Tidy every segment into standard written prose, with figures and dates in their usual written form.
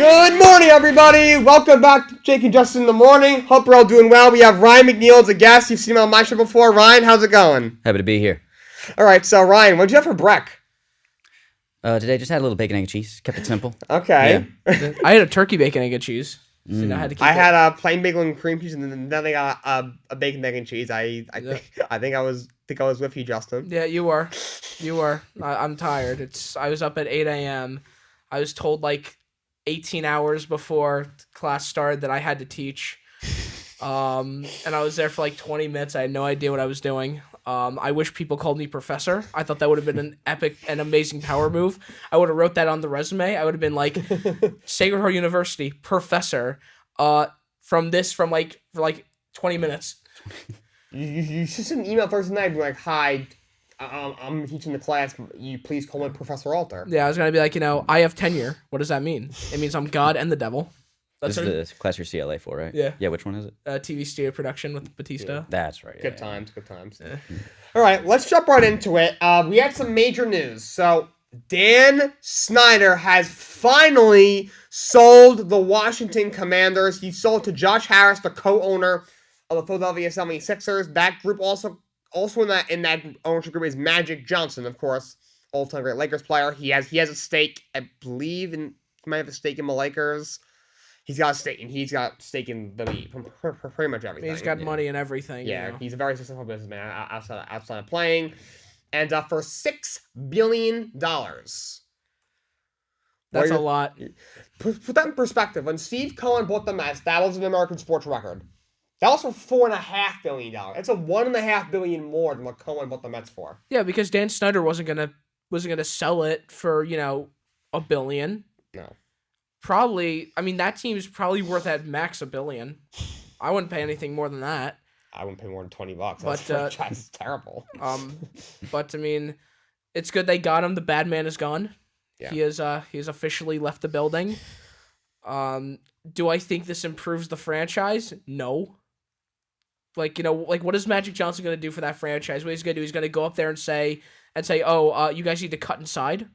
Good morning, everybody. Welcome back to Jake and Justin in the morning. Hope you're all doing well. We have Ryan McNeill as a guest. You've seen him on my show before. Ryan, how's it going? Happy to be here. All right, so Ryan, what'd you have for brec? Today just had a little bacon, egg, and cheese. Kept it simple. Okay. Yeah. I had a turkey bacon, egg, and cheese. So I had to keep I had a plain bagel and cream cheese, and then they got a bacon, egg, and cheese. I think I was with you, Justin. Yeah, you were. I'm tired. I was up at 8 a.m. I was told like 18 hours before class started that I had to teach. And I was there for like 20 minutes. I had no idea what I was doing. I wish people called me professor. I thought that would have been an epic and amazing power move. I would have wrote that on the resume. I would have been like, Sacred Heart University, professor, for like 20 minutes. You should send an email first night and be like, hi, I'm teaching the class. You please call me Professor Alter. Yeah, I was going to be like, I have tenure. What does that mean? It means I'm God and the devil. This is the class you're CLA for, right? Yeah. Yeah, which one is it? TV studio production with Batista. Yeah, that's right. Good times. Yeah. All right, let's jump right into it. We had some major news. So, Dan Snyder has finally sold the Washington Commanders. He sold to Josh Harris, the co-owner of the Philadelphia 76ers. That group also in that ownership group is Magic Johnson, of course, all-time great Lakers player. He has a stake, I believe, he might have a stake in the Lakers. He's got a stake in the league, pretty much everything. He's got money in everything. Yeah, he's a very successful businessman outside of playing. And for $6 billion. That's a lot. Put that in perspective. When Steve Cohen bought the Mets, that was an American sports record. That was for $4.5 billion. It's a $1.5 billion more than what Cohen bought the Mets for. Yeah, because Dan Snyder wasn't gonna sell it for $1 billion. No. Probably, that team's probably worth at max $1 billion. I wouldn't pay anything more than that. I wouldn't pay more than $20. But That's terrible. But it's good they got him. The bad man is gone. Yeah. He has officially left the building. Do I think this improves the franchise? No. What is Magic Johnson gonna do for that franchise? What he's gonna do? He's gonna go up there and say, oh, you guys need to cut inside.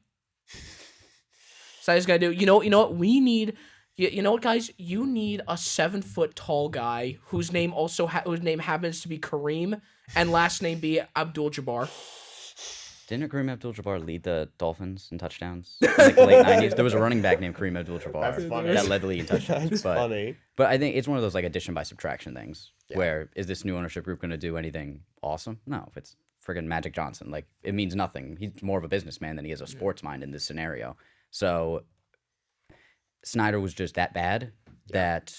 So he's gonna do. You know what we need. You know what, guys? You need a 7-foot tall guy whose name happens to be Kareem and last name be Abdul-Jabbar. Didn't Kareem Abdul-Jabbar lead the Dolphins in touchdowns in the late 90s? There was a running back named Kareem Abdul-Jabbar That's funny. that led the league in touchdowns. That's funny. But I think it's one of those addition by subtraction things. Yeah. Where is this new ownership group going to do anything awesome? No, if it's friggin' Magic Johnson, it means nothing. He's more of a businessman than he is a sports mind in this scenario. So Snyder was just that bad that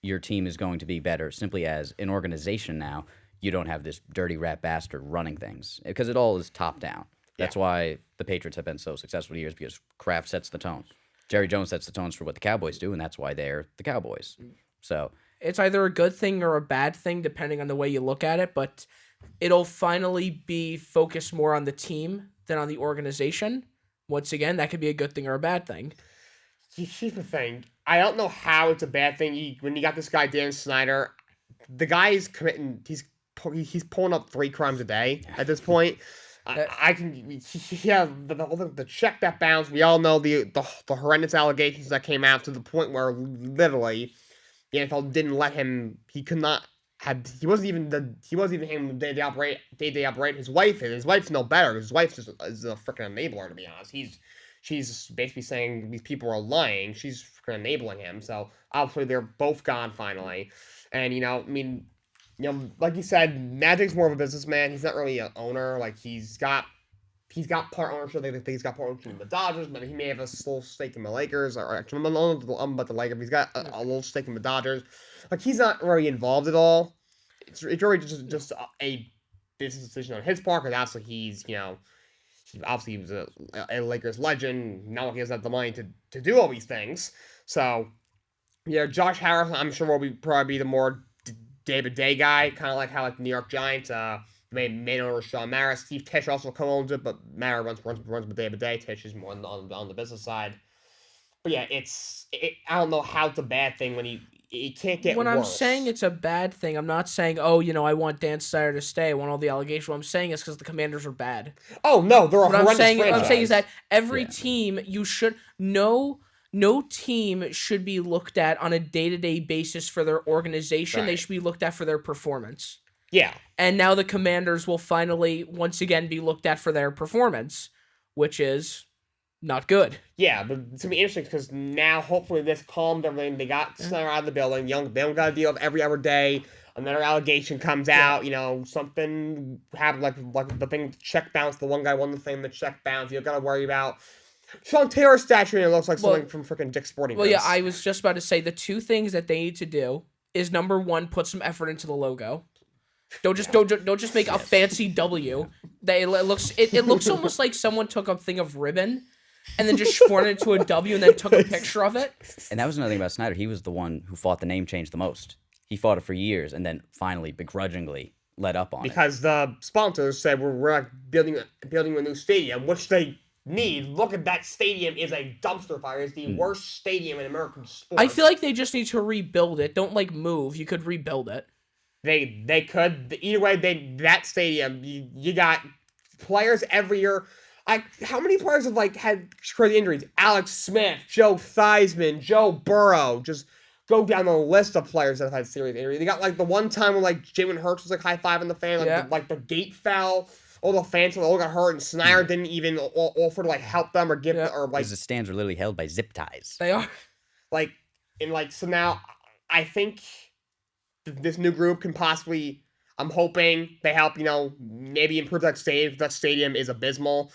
your team is going to be better simply as an organization now. You don't have this dirty rat bastard running things because it all is top down. That's why the Patriots have been so successful for years because Kraft sets the tone. Jerry Jones sets the tones for what the Cowboys do, and that's why they're the Cowboys. So it's either a good thing or a bad thing depending on the way you look at it, but it'll finally be focused more on the team than on the organization. Once again, that could be a good thing or a bad thing. Here's the thing. I don't know how it's a bad thing. When you got this guy, Dan Snyder, the guy is committing... He's pulling up 3 crimes a day at this point. The check that bounced. We all know the horrendous allegations that came out to the point where literally the NFL didn't let him. He could not have. He wasn't even him day to operate. His wife's no better. His wife is a freaking enabler, to be honest. She's basically saying these people are lying. She's freaking enabling him. So obviously they're both gone finally, and like you said, Magic's more of a businessman. He's not really an owner. He's got part ownership. I think he's got part ownership in the Dodgers, but he may have a little stake in the Lakers. Or actually, I'm not about the Lakers. He's got a little stake in the Dodgers. He's not really involved at all. It's really just a business decision on his part. Because obviously he was a Lakers legend. Now he doesn't have the money to do all these things. So, Josh Harris, I'm sure will probably be the more day-to-day guy, kind of like how the New York Giants, main owner Sean Maris. Steve Tisch also co-owns it, but Mara runs the day-to-day. Tisch is more on the business side. But yeah, I don't know how it's a bad thing when he can't get when worse. I'm saying it's a bad thing, I'm not saying, I want Dan Snyder to stay. I want all the allegations. What I'm saying is because the Commanders are bad. Oh, no, they're a horrendous franchise. What I'm saying is that every team, you should know no team should be looked at on a day-to-day basis for their organization. They Right. should be looked at for their performance. Yeah. And now the Commanders will finally, once again, be looked at for their performance, which is not good. Yeah, but it's gonna be interesting because now hopefully this calmed everything. They got Snyder out of the building. They don't got to deal with every other day. Another allegation comes out. Something happened like the thing with the check bounce. The one guy won the thing, the check bounce. You don't got to worry about Sean Taylor's statue. And it looks like something from freaking Dick's Sporting Goods. Well, yeah, I was just about to say the two things that they need to do is number one, put some effort into the logo. Don't just make a fancy W. It looks almost like someone took a thing of ribbon and then just formed it into a W and then took a picture of it. And that was another thing about Snyder. He was the one who fought the name change the most. He fought it for years and then finally begrudgingly let up on it. Because the sponsors said we're not building a new stadium, which they need. Look at that stadium is a dumpster fire. It's the worst stadium in American sports. I feel like they just need to rebuild it. Don't move. You could rebuild it. They could. Either way, that stadium, you got players every year. How many players have had crazy injuries? Alex Smith, Joe Theismann, Joe Burrow. Just go down the list of players that have had serious injuries. They got the one time when Jalen Hurts was high-fiving the fan, the gate fell. All the fans all got hurt, and Snyder didn't even offer to help them or give them because the stands are literally held by zip ties. They are. So now I think this new group can possibly. I'm hoping they help. Maybe improve that stadium. That stadium is abysmal.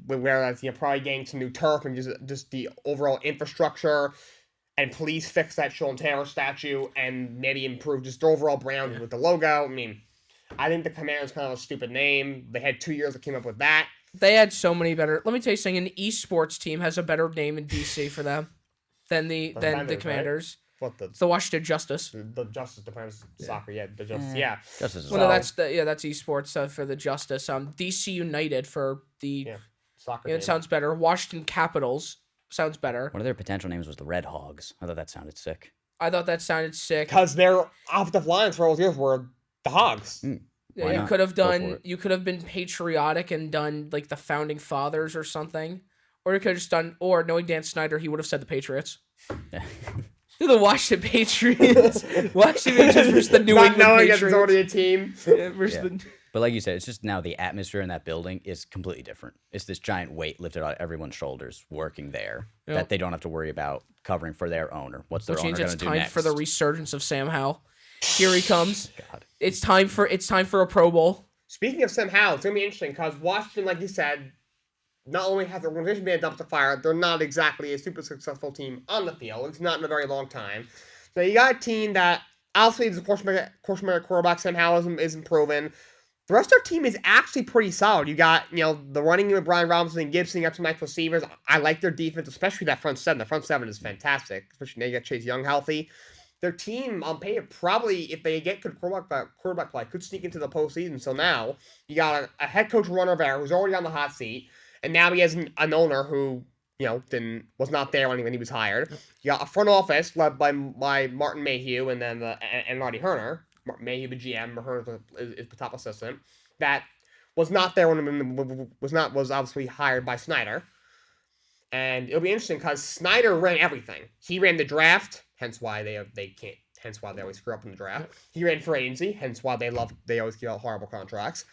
Whereas probably getting some new turf and just the overall infrastructure, and please fix that Sean Taylor statue and maybe improve just the overall brand with the logo. I mean. I think the Commanders kind of a stupid name. They had 2 years that came up with that. They had so many better. Let me tell you something. An esports team has a better name in DC for them than the Commanders. Right? It's the Washington Justice. The Justice Defense Soccer. Yeah, the Justice. Yeah. Justice is that's esports for the Justice. DC United for the soccer. It sounds better. Washington Capitals sounds better. One of their potential names was the Red Hogs. I thought that sounded sick. Because their offensive lines for all those years were the Hogs. Yeah, you could have been patriotic and done the founding fathers or something, or you could have just done. Or knowing Dan Snyder, he would have said the Patriots. The Washington Patriots. Washington Patriots versus the New England Patriots. It's already a team. But like you said, it's just now the atmosphere in that building is completely different. It's this giant weight lifted on everyone's shoulders working there that they don't have to worry about covering for their owner. What's their owner going to do next? It's time for the resurgence of Sam Howell. Here he comes. God. It's time for a Pro Bowl. Speaking of Sam Howell, it's gonna be interesting because Washington, like you said, not only has their organization been a dumpster fire, they're not exactly a super successful team on the field. It's not in a very long time. So you got a team that obviously the course quarterback Sam Howell is improving. The rest of their team is actually pretty solid. You got the running game with Brian Robinson and Gibson. You got some nice receivers. I like their defense, especially that front seven. The front seven is fantastic, especially now you got Chase Young healthy. Their team on paper probably, if they get good quarterback play, could sneak into the postseason. So now you got a head coach Ron Rivera who's already on the hot seat, and now he has an owner who was not there when he was hired. You got a front office led by Martin Mayhew and then and Marty Herner. Mayhew the GM, Herner is the top assistant. That was not there when was obviously hired by Snyder. And it'll be interesting because Snyder ran everything. He ran the draft. Hence why they always screw up in the draft. He ran for agency, hence why they always give out horrible contracts.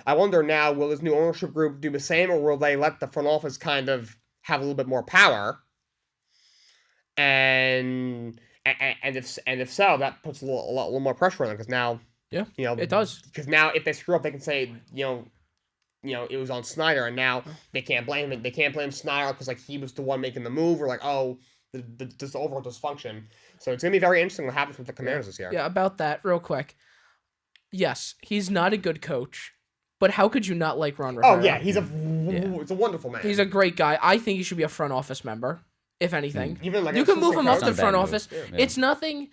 I wonder now, will this new ownership group do the same, or will they let the front office kind of have a little bit more power? And if so, that puts a little more pressure on them because now, it does. Because now if they screw up, they can say, it was on Snyder, and now they can't blame him. They can't blame Snyder because he was the one making the move, or just the overall dysfunction. So it's going to be very interesting what happens with the Commanders this year. Yeah, about that, real quick. Yes, he's not a good coach, but how could you not like Ron Rivera? Oh, yeah, it's a wonderful man. He's a great guy. I think he should be a front office member, if anything. Even you can move him up to front office. Yeah. It's nothing...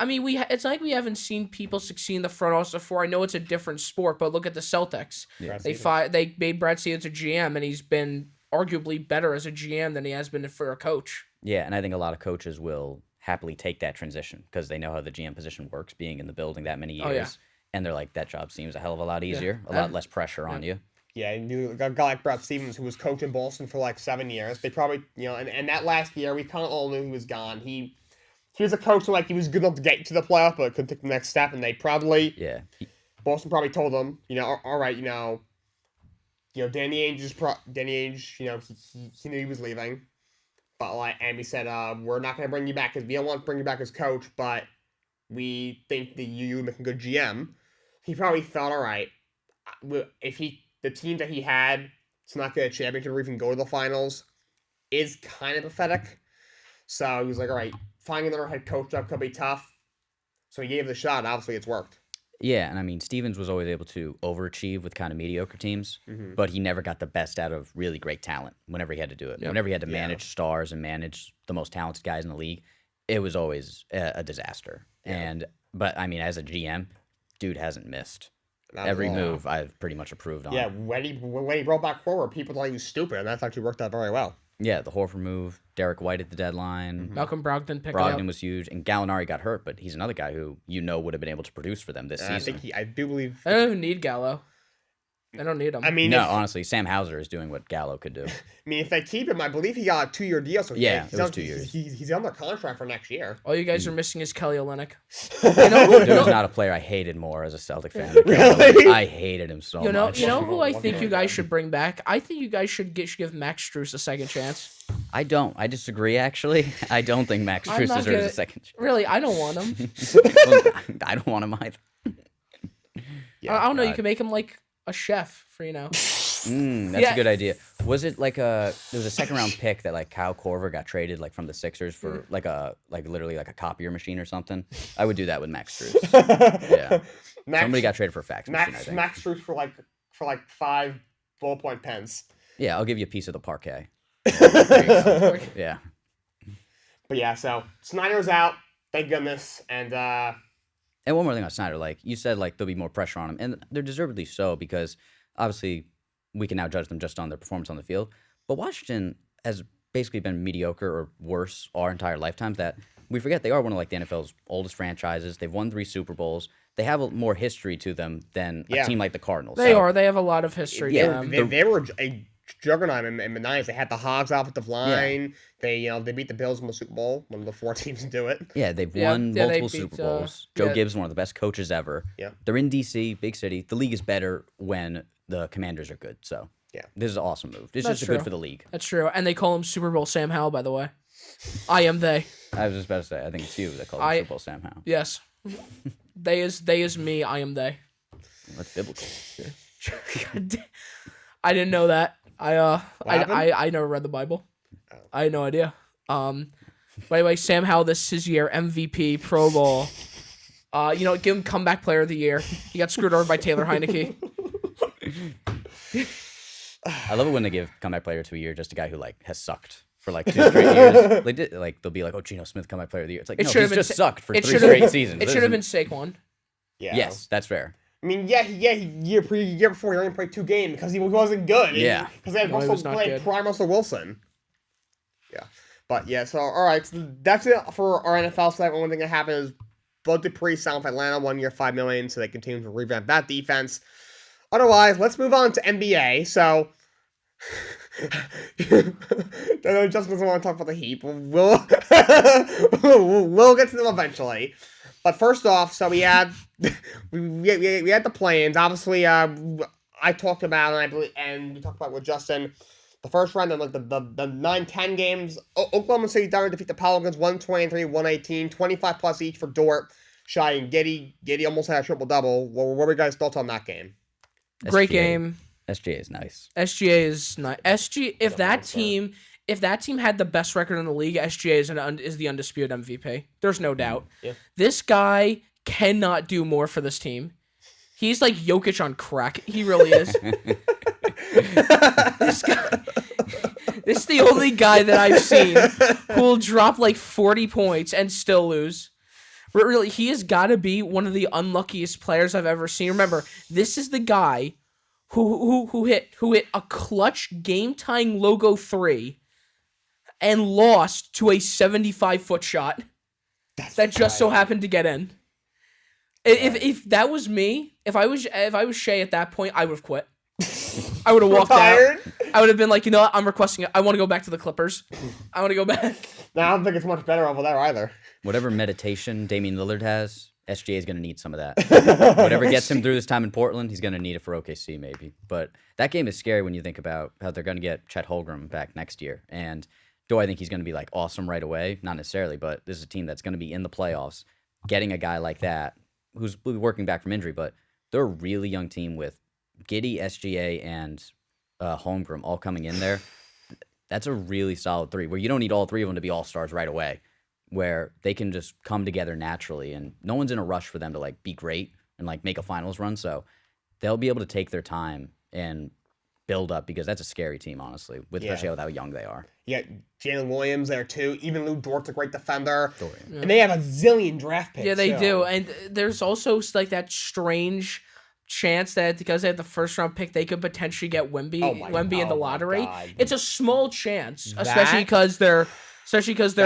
I mean, it's like we haven't seen people succeed in the front office before. I know it's a different sport, but look at the Celtics. Yeah. They made Brad Stevens a GM, and he's been arguably better as a GM than he has been for a coach. Yeah, and I think a lot of coaches will happily take that transition because they know how the GM position works, being in the building that many years. Oh, yeah. And they're like, that job seems a hell of a lot easier, a lot less pressure on you. Yeah, and a guy like Brett Stevens, who was coaching Boston for like 7 years. They probably, and that last year, we kind of all knew he was gone. He was a coach who, like, he was good enough to get to the playoff, but couldn't take the next step, and they probably, Boston probably told him, all right, Danny Ainge, he knew he was leaving, but, like, and we said, we're not going to bring you back, because we don't want to bring you back as coach, but we think that you make a good GM. He probably thought, all right, if the team that he had to not get a championship or even go to the finals is kind of pathetic. So he was like, all right, finding another head coach job could be tough. So he gave it a shot. Obviously, it's worked. Yeah, and I mean, Stevens was always able to overachieve with kind of mediocre teams, but he never got the best out of really great talent whenever he had to do it. Yep. Whenever he had to manage stars and manage the most talented guys in the league, it was always a disaster. Yeah. But I mean, as a GM, dude hasn't missed. Every move I've pretty much approved on. Yeah, when he brought back Horford, people thought he was stupid, and that's actually worked out very well. Yeah, the Horford move, Derek White at the deadline. Malcolm Brogdon Brogdon was huge, and Gallinari got hurt, but he's another guy who would have been able to produce for them this season. I do believe... I don't even need Gallo. I don't need him. I mean, honestly, Sam Hauser is doing what Gallo could do. I mean, if they keep him, I believe he got a 2-year deal. So yeah, it was 2 years. He's under contract for next year. All you guys are missing is Kelly Olynyk. There's not a player I hated more as a Celtic fan. Really? I hated him so much. You know who I think you guys should bring back? I think you guys should give Max Strus a second chance. I don't. I disagree, actually. I don't think Max Strus deserves a second chance. Really, I don't want him. I don't want him either. Yeah, I don't know. You can make him like a chef for that's a good idea. Was it like there was a second round pick that like Kyle Korver got traded like from the Sixers for literally like a copier machine or something? I would do that with Max Strus. Yeah, somebody got traded for a fax machine. I think. Max Strus for like 5 ballpoint pens. Yeah, I'll give you a piece of the parquet. Yeah. But yeah, so Snyder's out. Thank goodness, and one more thing on Snyder, like you said, like there'll be more pressure on him, and they're deservedly so because obviously we can now judge them just on their performance on the field. But Washington has basically been mediocre or worse our entire lifetimes. That we forget they are one of like the NFL's oldest franchises. They've won 3 Super Bowls. They have more history to them than a team like the Cardinals. They have a lot of history. Yeah, they were a juggernaut in the 90s. They had the Hogs offensive line. Yeah. They beat the Bills in the Super Bowl. One of the 4 teams to do it. Yeah, they've won multiple Super Bowls. Joe Gibbs, one of the best coaches ever. Yeah, they're in DC, big city. The league is better when the Commanders are good. So yeah, this is an awesome move. This is just good for the league. That's true, and they call him Super Bowl Sam Howell. By the way, I am they. I was just about to say. I think it's you that call him Super Bowl Sam Howell. Yes, they is me. I am they. That's biblical. I didn't know that. I never read the Bible. Oh. I had no idea. By the way, Sam Howell, this is his year, MVP, Pro Bowl. Give him comeback player of the year. He got screwed over by Taylor Heineke. I love it when they give comeback player to a year just a guy who like has sucked for like 2 straight years. They'll be like, oh, Geno Smith comeback player of the year. It's like, no, he's just sucked for 3 straight seasons. It should have been Saquon. Yeah. Yes, that's fair. I mean, year before he only played 2 games because he wasn't good. Yeah. Because they had prime Russell Wilson. Yeah. But yeah, so all right, so that's it for our NFL segment. One thing that happened is Bud Dupree signed with Atlanta 1 year, $5 million, so they continue to revamp that defense. Otherwise, let's move on to NBA. So Justin doesn't want to talk about the Heat. We'll get to them eventually. But first off, so we had the plans. Obviously, I talked about and we talked about with Justin the first round of like the 9-10 games. Oklahoma City Thunder defeat the Pelicans 123-118, 25 plus each for Dort, Shai, and Giddey. Giddey almost had a triple double. What were you guys' thoughts on that game? Great game. SGA is nice. SGA is nice. If that team had the best record in the league, SGA is the undisputed MVP. There's no doubt. Yeah. This guy cannot do more for this team. He's like Jokic on crack. He really is. This is the only guy that I've seen who will drop like 40 points and still lose. Really, he has got to be one of the unluckiest players I've ever seen. Remember, this is the guy who hit a clutch game-tying logo 3 and lost to a 75-foot shot that just so happened to get in. If that was me, if I was Shea at that point, I would have quit. I would have walked Retired? out. I would have been like, you know what? I'm requesting it. I want to go back to the Clippers. I want to go back. No, I don't think it's much better over there either. Whatever meditation Damian Lillard has, SGA is going to need some of that. Whatever gets him through this time in Portland, he's going to need it for OKC maybe. But that game is scary when you think about how they're going to get Chet Holmgren back next year. And do I think he's going to be like awesome right away? Not necessarily, but this is a team that's going to be in the playoffs. Getting a guy like that who's working back from injury, but they're a really young team with Giddey, SGA, and Holmgren all coming in there. That's a really solid three where you don't need all three of them to be all-stars right away, where they can just come together naturally, and no one's in a rush for them to like be great and like make a finals run. So they'll be able to take their time and build up, because that's a scary team, honestly, especially with how young they are. Yeah, Jalen Williams there too. Even Lou Dort's a great defender. And they have a zillion draft picks. Yeah, they do. And there's also like that strange chance that because they have the first round pick, they could potentially get Wemby in the lottery. It's a small chance, especially because they're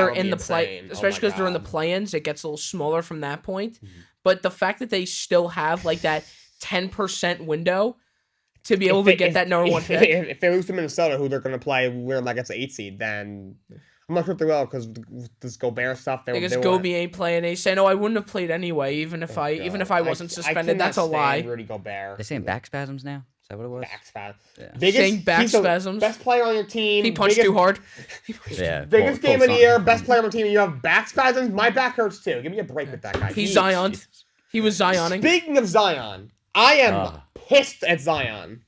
in the play, especially because they're in the play-ins. It gets a little smaller from that point. Mm-hmm. But the fact that they still have like that 10% window to be able to get that number one pick. If they lose to Minnesota, who they're going to play where like it's an 8 seed, then I'm not sure if they will, because this Gobert stuff. Because Gobe ain't playing. They say, no, I wouldn't have played anyway, even if I wasn't suspended. That's a lie. Rudy Gobert. They're saying back spasms now? Is that what it was? Back spasms. Yeah. Saying back spasms. Best player on your team. He punched too hard. Biggest game of the year. Best player on the team. And you have back spasms. My back hurts too. Give me a break with that guy. He's Zion. He was Zioning. Speaking of Zion, I am pissed at Zion.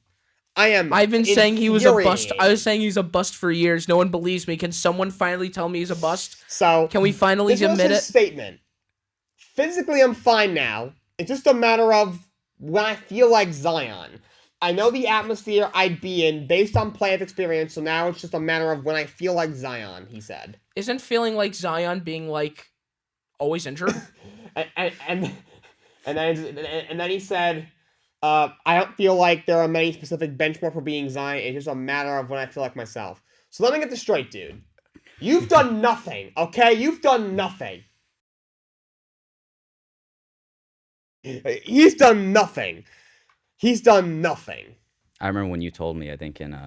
I've been saying he was a bust. I was saying he's a bust for years. No one believes me. Can someone finally tell me he's a bust? So can we finally admit it? Statement. Physically, I'm fine now. It's just a matter of when I feel like Zion. I know the atmosphere I'd be in based on playoff experience, so now it's just a matter of when I feel like Zion, he said. Isn't feeling like Zion being like always injured? and then he said, I don't feel like there are many specific benchmarks for being Zion. It's just a matter of when I feel like myself. So let me get this straight, dude. You've done nothing, okay? You've done nothing. He's done nothing. He's done nothing. I remember when you told me, I think in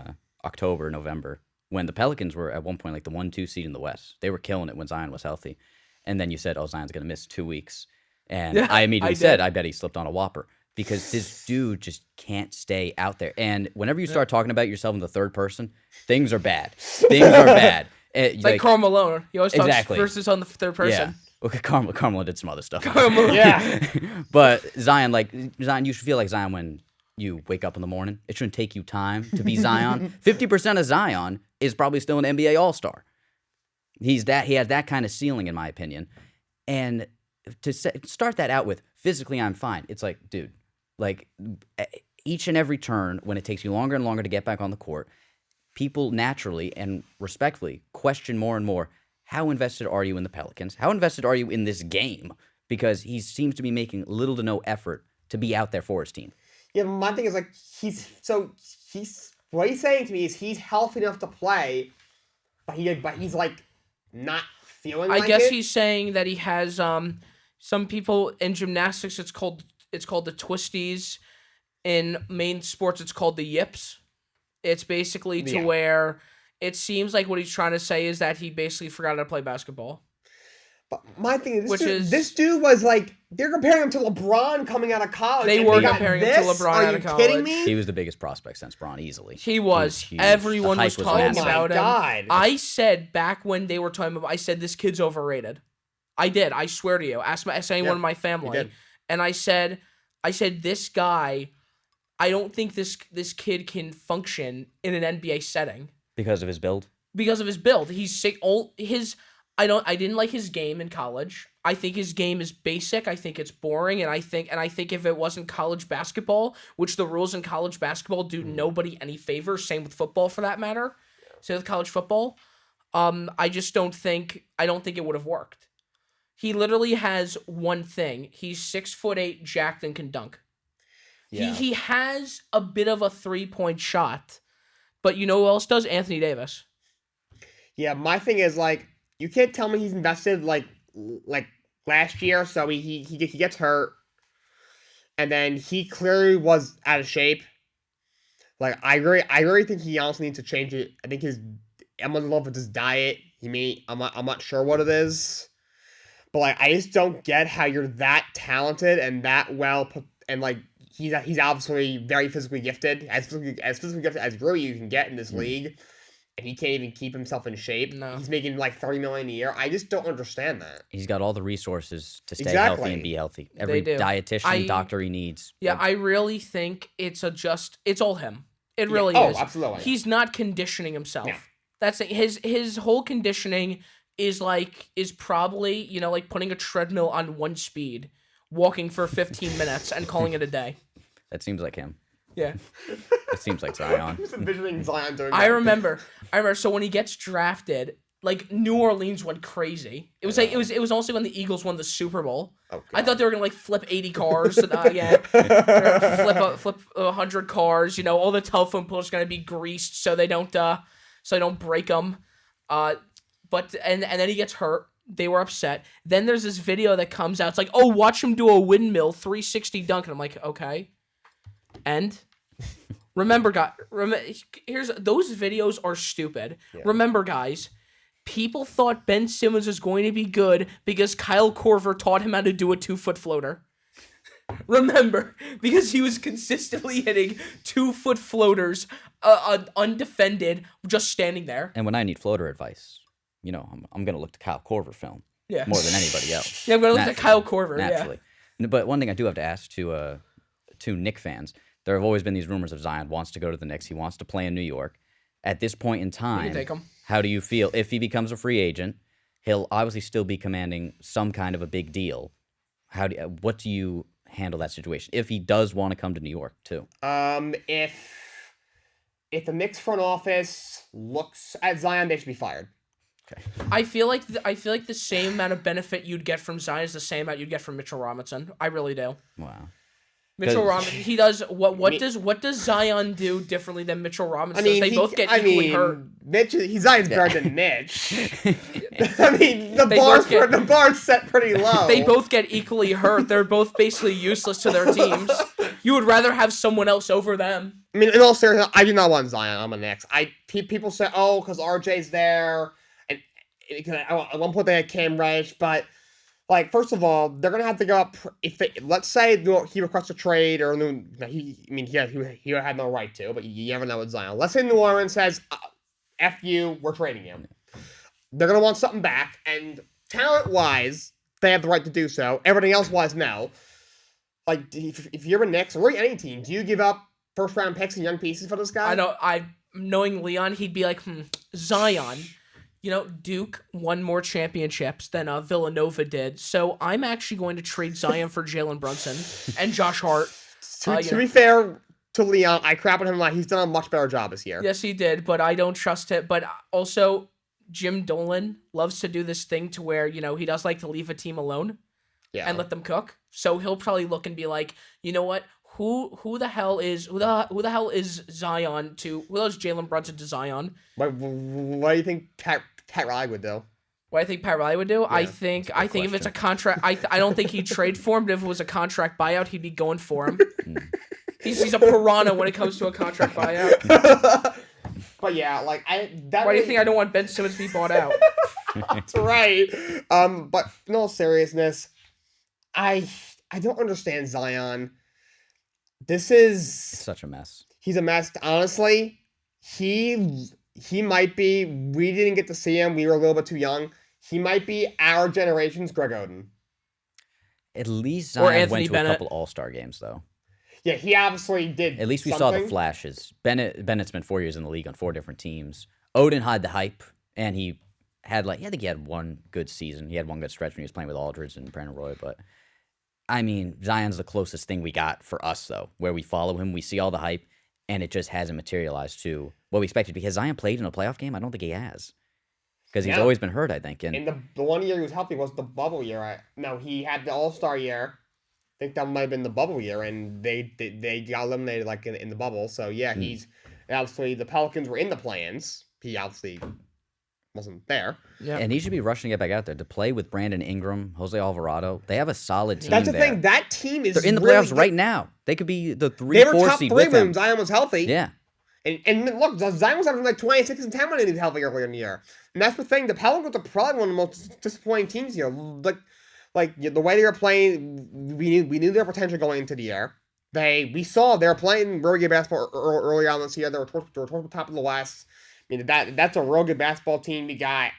October, November, when the Pelicans were at one point like the 1-2 seed in the West. They were killing it when Zion was healthy. And then you said, oh, Zion's going to miss 2 weeks. And I immediately said, I bet he slipped on a whopper. Because this dude just can't stay out there. And whenever you start talking about yourself in the third person, things are bad. Things are bad. It's like Karl Malone. He always talks versus on the third person. Yeah. Okay, Carmelo did some other stuff. Yeah. But Zion, you should feel like Zion when you wake up in the morning. It shouldn't take you time to be Zion. 50% of Zion is probably still an NBA All-Star. He has that kind of ceiling, in my opinion. And to start that out with, physically I'm fine. It's like, dude, like each and every turn, when it takes you longer and longer to get back on the court, people naturally and respectfully question more and more, how invested are you in the Pelicans? How invested are you in this game? Because he seems to be making little to no effort to be out there for his team. Yeah, my thing is like what he's saying to me is he's healthy enough to play, but he's like not feeling like it. I guess he's saying that he has some people in gymnastics it's called the twisties. In main sports it's called the yips. It's basically to where it seems like what he's trying to say is that he basically forgot how to play basketball. But my thing is, this dude was like, they're comparing him to LeBron coming out of college. They were comparing him to LeBron out of college. Are you kidding me? He was the biggest prospect since Bron, easily. He was. Everyone was talking about him. God. I said back when they were talking about, I said this kid's overrated. I did. I swear to you. Ask anyone in my family. And I said this guy, I don't think this kid can function in an NBA setting. Because of his build? Because of his build. He's sick. I didn't like his game in college. I think his game is basic. I think it's boring, and I think if it wasn't college basketball, which the rules in college basketball do nobody any favors, same with football for that matter. Same with college football. I don't think it would have worked. He literally has one thing. He's 6'8", jacked, and can dunk. Yeah. He has a bit of a 3-point shot, but you know who else does? Anthony Davis. Yeah, my thing is like, you can't tell me he's invested like last year. So he gets hurt, and then he clearly was out of shape. Like I really think he honestly needs to change it. I think I'm in love with his diet. I'm not sure what it is, but like I just don't get how you're that talented and that well put, and like he's obviously very physically gifted, as physically gifted as really you can get in this league, and he can't even keep himself in shape. No. He's making like $30 million a year. I just don't understand that. He's got all the resources to stay healthy and be healthy. Every dietitian, doctor he needs. Yeah, I really think it's all him. It really is. Oh, absolutely. He's not conditioning himself. Yeah. That's his whole conditioning is probably, like putting a treadmill on 1 speed, walking for 15 minutes and calling it a day. That seems like him. Yeah. It seems like Zion. Who's envisioning Zion doing that? I remember. So when he gets drafted, like New Orleans went crazy. It was it was also when the Eagles won the Super Bowl. Oh, I thought they were gonna like flip 80 cars and flip 100 cars. All the telephone poles are gonna be greased so they don't break them. But then he gets hurt. They were upset. Then there's this video that comes out. It's like, oh, watch him do a windmill 360 dunk, and I'm like, okay. And remember, those videos are stupid. Yeah. Remember, guys, people thought Ben Simmons was going to be good because Kyle Korver taught him how to do a 2-foot floater. Remember, because he was consistently hitting 2-foot floaters, undefended, just standing there. And when I need floater advice, I'm gonna look to Kyle Korver film. Yeah. More than anybody else. Yeah, I'm gonna look at Kyle Korver. Naturally. Yeah. But one thing I do have to ask to Knicks fans, there have always been these rumors of Zion wants to go to the Knicks. He wants to play in New York. At this point in time, take him. How do you feel if he becomes a free agent? He'll obviously still be commanding some kind of a big deal. What do you handle that situation if he does want to come to New York too? If the Knicks front office looks at Zion, they should be fired. Okay. I feel like the same amount of benefit you'd get from Zion is the same amount you'd get from Mitchell Robinson. I really do. Wow. Mitchell Robinson, he does what does Zion do differently than Mitchell Robinson? They both get equally hurt. Zion's better than Mitch. I mean, the bar's set pretty low. They both get equally hurt. They're both basically useless to their teams. You would rather have someone else over them. I mean, in all seriousness, I do not want Zion on the Knicks. People say, oh, because RJ's there, and at one point they had Cam Reddish, but. Like, first of all, they're gonna have to go up. Let's say he requests a trade, or he had no right to, but you never know with Zion. Let's say New Orleans says, "F you, we're trading him." They're gonna want something back, and talent-wise, they have the right to do so. Everything else-wise, no. Like, if you're a Knicks or any team, do you give up first-round picks and young pieces for this guy? I know. Knowing Leon, he'd be like, Zion. Duke won more championships than Villanova did, so I'm actually going to trade Zion for Jalen Brunson and Josh Hart. To be fair to Leon, I crap on him like he's done a much better job this year. Yes, he did, but I don't trust it. But also, Jim Dolan loves to do this thing to where, he does like to leave a team alone and let them cook. So he'll probably look and be like, you know what? Who the hell is Zion to? Who is Jalen Brunson to Zion? What do you think Pat Riley would do? What I think Pat Riley would do? Yeah, I think if it's a contract, I don't think he'd trade for him. But if it was a contract buyout, he'd be going for him. He's a piranha when it comes to a contract buyout. But yeah, like why do you think I don't want Ben Simmons to be bought out? That's right. But in all seriousness, I don't understand Zion. It's such a mess. He's a mess. Honestly, he might be. We didn't get to see him. We were a little bit too young. He might be our generation's Greg Oden. At least Zion went to a couple All-Star games, though. Yeah, he obviously did. At least we saw the flashes. Bennett's been 4 years in the league on 4 different teams. Oden had the hype, and he had I think he had one good season. He had one good stretch when he was playing with Aldridge and Brandon Roy, but. I mean, Zion's the closest thing we got for us, though, where we follow him, we see all the hype, and it just hasn't materialized to what we expected. Because Zion played in a playoff game? I don't think he has. Because he's always been hurt, I think. And the 1 year he was healthy was the bubble year. No, he had the All-Star year. I think that might have been the bubble year, and they got eliminated in the bubble. So, yeah, he's obviously the Pelicans were in the plans. He obviously wasn't there. Yeah. And he should be rushing to get back out there to play with Brandon Ingram, Jose Alvarado. They have a solid team. That's the thing. That team is They're in the playoffs right now. They could be the 3-4 seed with them. They were top 3 when Zion was healthy. Yeah. And look, Zion was having like 26 and 10 when he was healthy earlier in the year. And that's the thing. The Pelicans are probably one of the most disappointing teams here. Like the way they were playing, we knew their potential going into the year. We saw they were playing really good basketball early on this year. They were towards the top of the West. I mean, that's a real good basketball team. We got,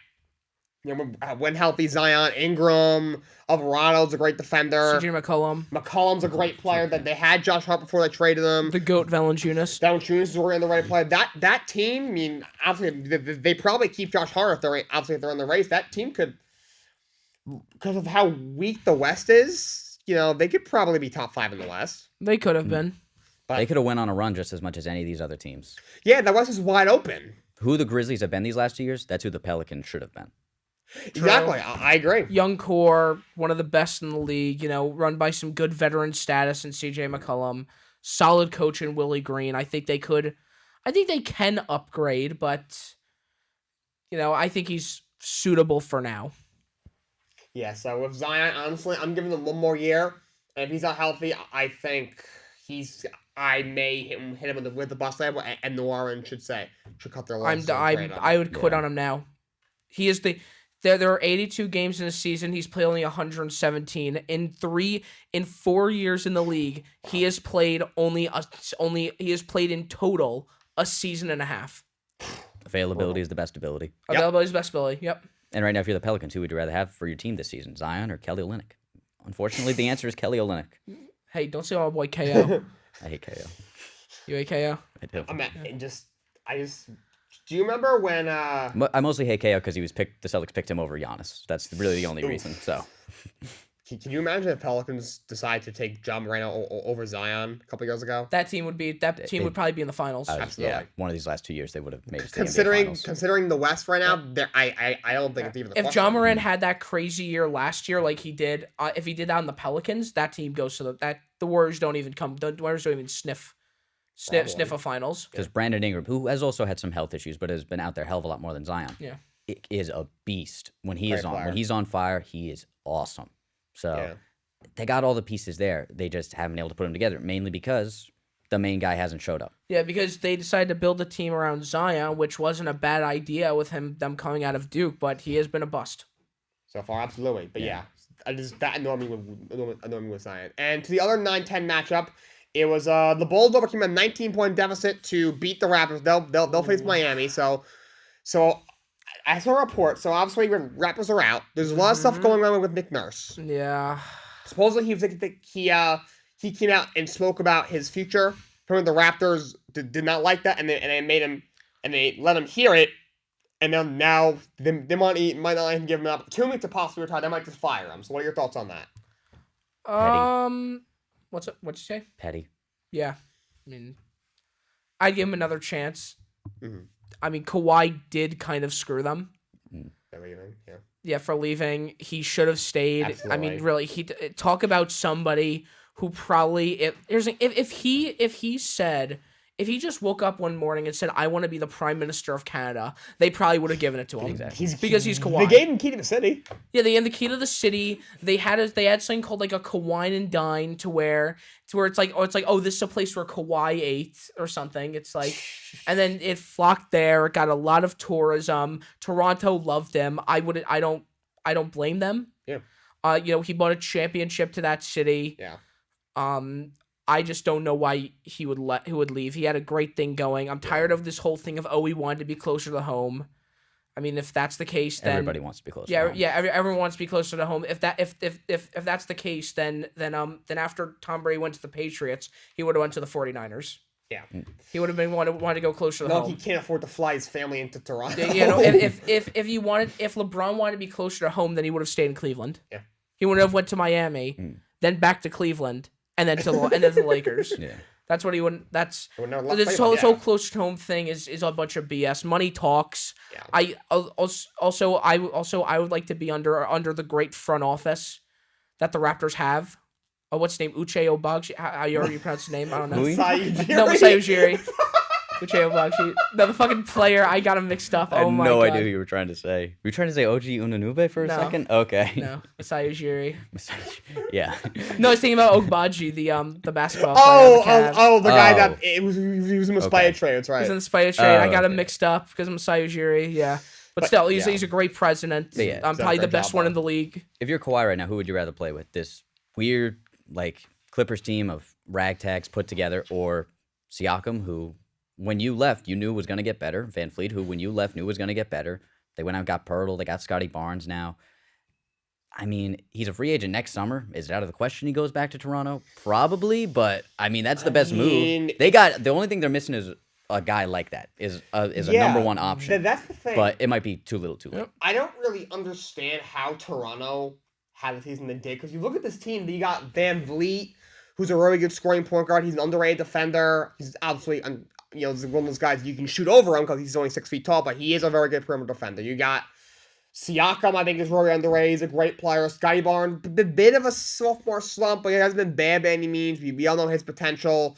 when healthy, Zion, Ingram, Alvarado's a great defender. CJ McCollum. McCollum's a great player. That they had Josh Hart before they traded him. The GOAT Valanciunas. Valanciunas is already on the right player. That team, I mean, obviously they probably keep Josh Hart if they're in the race. That team could, because of how weak the West is, they could probably be top 5 in the West. They could have been. But they could have went on a run just as much as any of these other teams. Yeah, the West is wide open. Who the Grizzlies have been these last 2 years, that's who the Pelicans should have been. Exactly. I agree. Young core, one of the best in the league, run by some good veteran status in CJ McCollum. Solid coach in Willie Green. I think they can upgrade, but I think he's suitable for now. Yeah, so with Zion, honestly, I'm giving him one more year. And if he's not healthy, I think I may hit him with the bus label, and New Orleans should cut their losses. I would quit on him now. He is there are 82 games in a season. He's played only 117. In 4 years in the league, he has played in total a season and a half. Availability is the best ability. Availability is the best ability. Yep. And right now, if you're the Pelicans, who would you rather have for your team this season, Zion or Kelly Olynyk? Unfortunately, the answer is Kelly Olynyk. Hey, don't say my boy KO. I hate KO. You hate KO? I do. Do you remember when? I mostly hate KO because the Celtics picked him over Giannis. That's really the only reason. So. Can you imagine if Pelicans decide to take Ja Morant over Zion a couple years ago? That team would probably be in the finals. Absolutely. Yeah, one of these last 2 years they would have made it to considering the West right now, I don't think it's even. If Ja Morant had that crazy year last year, like he did, if he did that on the Pelicans, that team goes to the Warriors don't even come. The Warriors don't even sniff a finals. Because Brandon Ingram, who has also had some health issues, but has been out there a hell of a lot more than Zion. Yeah, is a beast when he is on. When he's on fire, he is awesome. So they got all the pieces there. They just haven't been able to put them together, mainly because the main guy hasn't showed up. Yeah, because they decided to build a team around Zion, which wasn't a bad idea with them coming out of Duke, but he has been a bust. So far, absolutely. But that annoyed me with Zion. And to the other 9-10 matchup, it was the Bulls overcame a 19-point deficit to beat the Raptors. They'll face Miami. So I saw a report. So obviously, when Raptors are out, there's a lot of stuff going on with Nick Nurse. Yeah. Supposedly, he came out and spoke about his future. Apparently, the Raptors did not like that, and they let him hear it. And then now they might not even give him an opportunity to possibly retire. They might just fire him. So, what are your thoughts on that? What'd you say? Petty. Yeah, I mean, I'd give him another chance. Mm-hmm. I mean, Kawhi did kind of screw them. Leaving, yeah. Yeah, for leaving. He should have stayed. Absolutely. I mean, really, talk about somebody who probably if he just woke up one morning and said, "I want to be the Prime Minister of Canada," they probably would have given it to him. Exactly. Because he's Kawhi. They gave him key to the city. Yeah, they had the key to the city. They had something called like a Kawhi and Dine to where it's like this is a place where Kawhi ate or something. It's like, and then it flocked there. It got a lot of tourism. Toronto loved him. I don't blame them. Yeah. He brought a championship to that city. Yeah. I just don't know why he would leave. He had a great thing going. I'm tired of this whole thing of he wanted to be closer to home. I mean, if that's the case, then everybody wants to be closer. To home. Everyone wants to be closer to home. If that's the case, then after Tom Brady went to the Patriots, he would have went to the 49ers. Yeah. He would have been wanted to go closer to home. No, he can't afford to fly his family into Toronto. If LeBron wanted to be closer to home, then he would have stayed in Cleveland. Yeah. He would have went to Miami, then back to Cleveland. And then to the Lakers. Yeah. That's what he wouldn't. That's this whole close to home thing is a bunch of BS. Money talks. Yeah. I would like to be under the great front office that the Raptors have. What's his name? Uche Obagji. How you pronounce his name? I don't know. Masai Ujiri. No, Masai Ujiri. Ochai Agbaji. No, the fucking player. I got him mixed up. I had Oh my no god. idea who you were trying to say. Were you trying to say OG Unanube for a No. second? Okay. No, Masai Ujiri. Yeah. No, I was thinking about Ogbaji, the basketball player. The guy Oh. that he was in the Spider trade. That's right. He's in the Spider trade. I got him okay. mixed up because of Masai Ujiri. Yeah. But still, he's a great president. Yeah. Probably the Great best job, one in Bob. the league. If you're Kawhi right now, who would you rather play with? This weird, like, Clippers team of ragtags put together, or Siakam, who, when you left, you knew was going to get better. Van Fleet, who, when you left, knew was going to get better. They went out and got Pirtle. They got Scotty Barnes now. I mean, he's a free agent next summer. Is it out of the question he goes back to Toronto? Probably, but, I mean, that's the best move. The only thing they're missing is a guy like that, is a number one option. That's the thing. But it might be too little too late. I don't really understand how Toronto had the season they did, because you look at this team, you got Van Vliet, who's a really good scoring point guard. He's an underrated defender. He's obviously, one of those guys you can shoot over him because he's only 6 feet tall, but he is a very good perimeter defender. You got Siakam, I think, is really underrated. He's a great player. Scotty Barnes, a bit of a sophomore slump, but he hasn't been bad by any means. We all know his potential.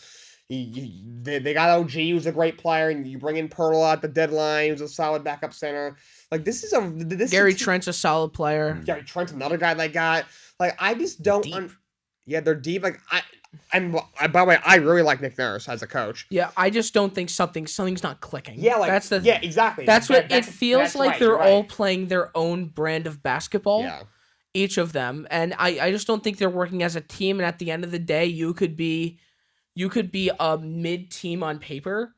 They got OG, who's a great player, and you bring in Pirtle at the deadline, who's a solid backup center. Like, Gary Trent's a solid player. Gary Trent's another guy they got. Like, I just don't. Yeah, they're deep. Like, by the way, I really like Nick Nurse as a coach. Yeah, I just don't think something's not clicking. Yeah, like exactly. That's what it feels like. Right, they're all playing their own brand of basketball. Yeah. Each of them, and I just don't think they're working as a team. And at the end of the day, you could be a mid team on paper,